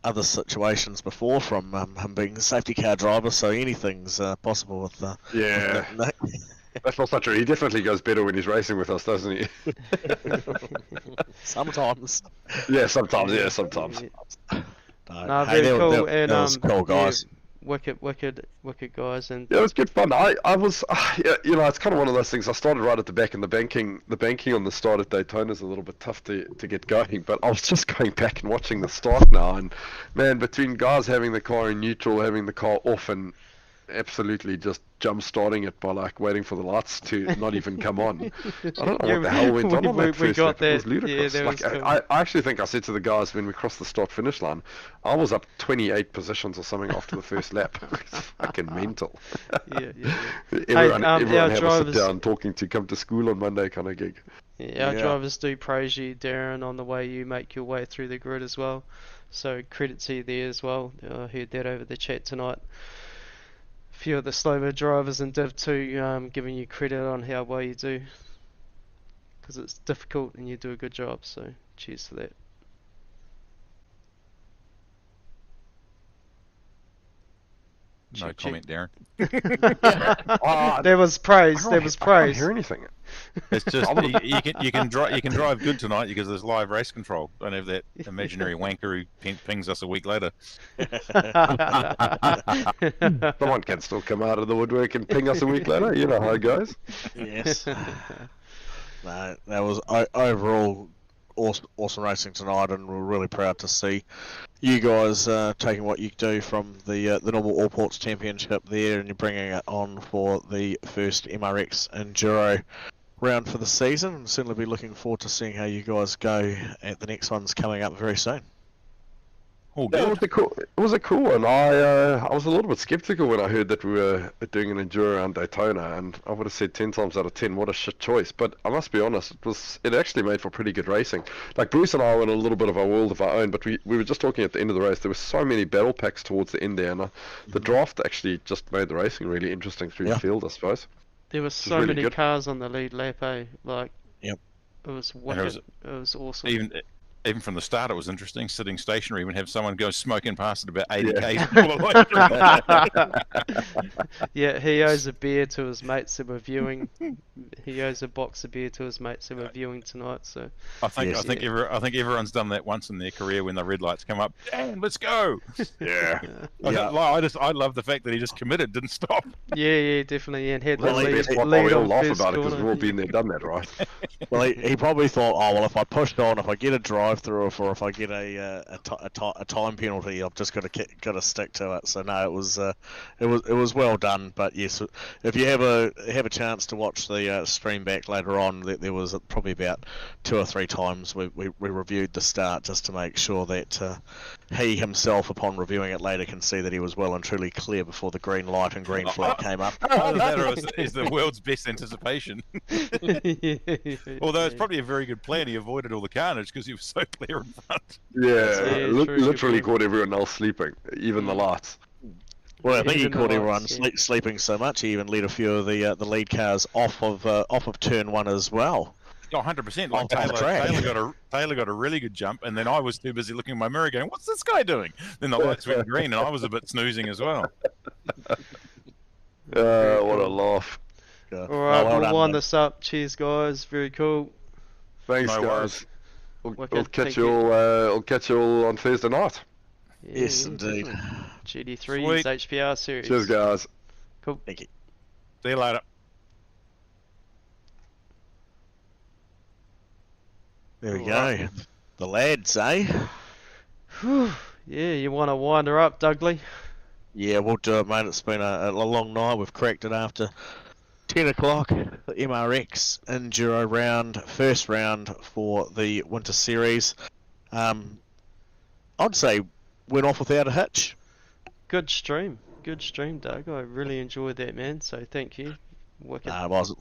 other situations before from him being a safety car driver, so anything's possible with yeah. With That's not true. He definitely goes better when he's racing with us, doesn't he? Sometimes. Yeah, sometimes. Yeah, sometimes. No, very cool. And that was cool, guys. wicked guys, and Yeah, it was good fun. I was, yeah, it's kind of one of those things. I started right at the back, and the banking on the start at Daytona is a little bit tough to get going. But I was just going back and watching the start now, and man, between guys having the car in neutral, having the car off, and absolutely just jump starting it by like waiting for the lights to not even come on. I don't know what the hell went on that first lap. It was ludicrous. Yeah, like I actually think I said to the guys when we crossed the start finish line, I was up 28 positions or something after the first lap. It's fucking mental. Yeah. Everyone our have a sit drivers, down talking to come to school on Monday kind of gig. our drivers do praise you, Darren, on the way you make your way through the grid as well. So credit to you there as well. I heard that over the chat tonight. A few of the slower drivers in Div 2 giving you credit on how well you do, because it's difficult and you do a good job, so cheers for that. No comment, Darren. There was praise. I There was can't praise. hear anything. It's just you can drive good tonight because there's live race control. Don't have that imaginary wanker who pings us a week later. Someone can still come out of the woodwork and ping us a week later. You know how it goes. Yes. No, that was overall awesome racing tonight, and we're really proud to see you guys taking what you do from the normal Allports Championship there, and you're bringing it on for the first MRX Enduro round for the season. And certainly be looking forward to seeing how you guys go at the next ones coming up very soon. All Yeah, good. it was a cool one. I was a little bit skeptical when I heard that we were doing an Enduro around Daytona, and I would have said 10 times out of 10, what a shit choice. But I must be honest, it actually made for pretty good racing. Like Bruce and I were in a little bit of a world of our own, but we were just talking at the end of the race. There were so many battle packs towards the end there, and the draft actually just made the racing really interesting through the field, I suppose. There were so really many good. cars on the lead lap, Like, Yep. it was wicked. It was awesome. Even from the start, it was interesting. Sitting stationary, and have someone go smoking past at about 80 Yeah. k's. Yeah, he owes a beer to his mates that were viewing. He owes a box of beer to his mates that were viewing tonight. So I think everyone's done that once in their career when the red lights come up. Dan, let's go! Yeah. I love the fact that he just committed, didn't stop. yeah, definitely, and had Well, the that's lead what we all on laugh first about it because corner. we've all been there, done that, right? Well, he probably thought, oh well, if I pushed on, if I get a drive through, or if I get a time penalty, I've just got to stick to it. So no, it was well done. But yes, if you have a chance to watch the stream back later on, there was probably about 2 or 3 times we reviewed the start just to make sure that he himself, upon reviewing it later, can see that he was well and truly clear before the green light and green flag came up. Either that or is the world's best anticipation. Although it's probably a very good plan. He avoided all the carnage because he was so clear in front. Yeah, true, literally true. caught everyone else sleeping, even the lights. Well, I think he Even the caught everyone lights, yeah. sleeping so much, he even led a few of the lead cars off of turn 1 as well. Oh, 100%. On the track. Taylor got a really good jump, and then I was too busy looking in my mirror going, what's this guy doing? Then the lights went green, and I was a bit snoozing as well. What a laugh. All right, well we'll done, wind mate. this up. Cheers, guys. Very cool. Thanks, No guys. worries. We'll Wicked, catch thank you all. We'll catch you all on Thursday night. Yeah, Yes, indeed. GD3's Sweet. HPR series. Cheers, guys. Cool. Thank you. See you later. There we All go. The lads, eh? Whew. Yeah, you want to wind her up, Dougley? Yeah, we'll do it, mate. It's been a long night. We've cracked it after 10 o'clock. The MRX Enduro round, first round for the Winter Series. I'd say went off without a hitch. Good stream, Doug. I really enjoyed that, man. So thank you. Wicked. It was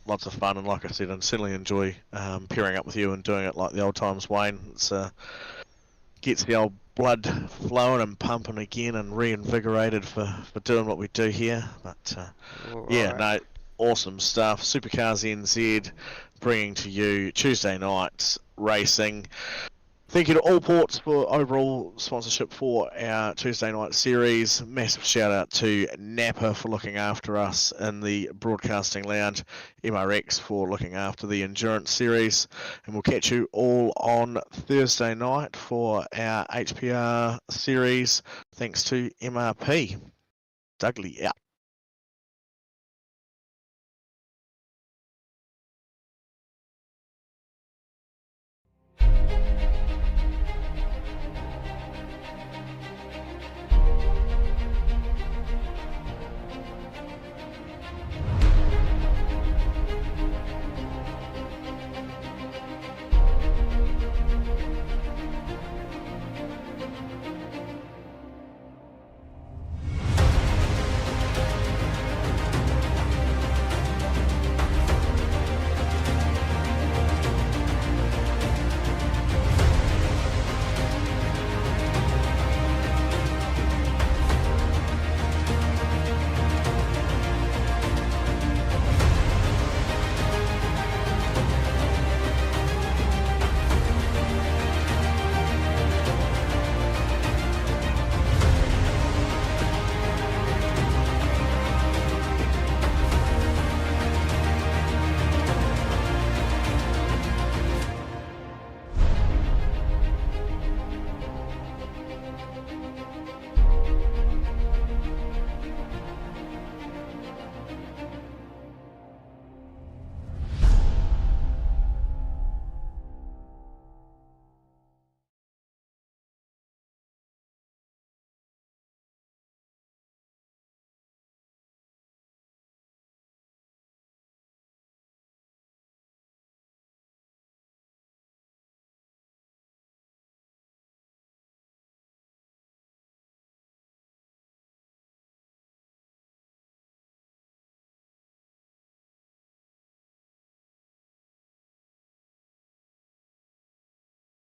lots of fun, and like I said, I certainly enjoy pairing up with you and doing it like the old times, Wayne. It's gets the old blood flowing and pumping again and reinvigorated for doing what we do here. But yeah, no, awesome stuff. SuperCars NZ bringing to you Tuesday night racing. Thank you to Allports for overall sponsorship for our Tuesday night series. Massive shout out to Napa for looking after us in the broadcasting lounge. MRX for looking after the endurance series. And we'll catch you all on Thursday night for our HPR series. Thanks to MRP. Ugly out.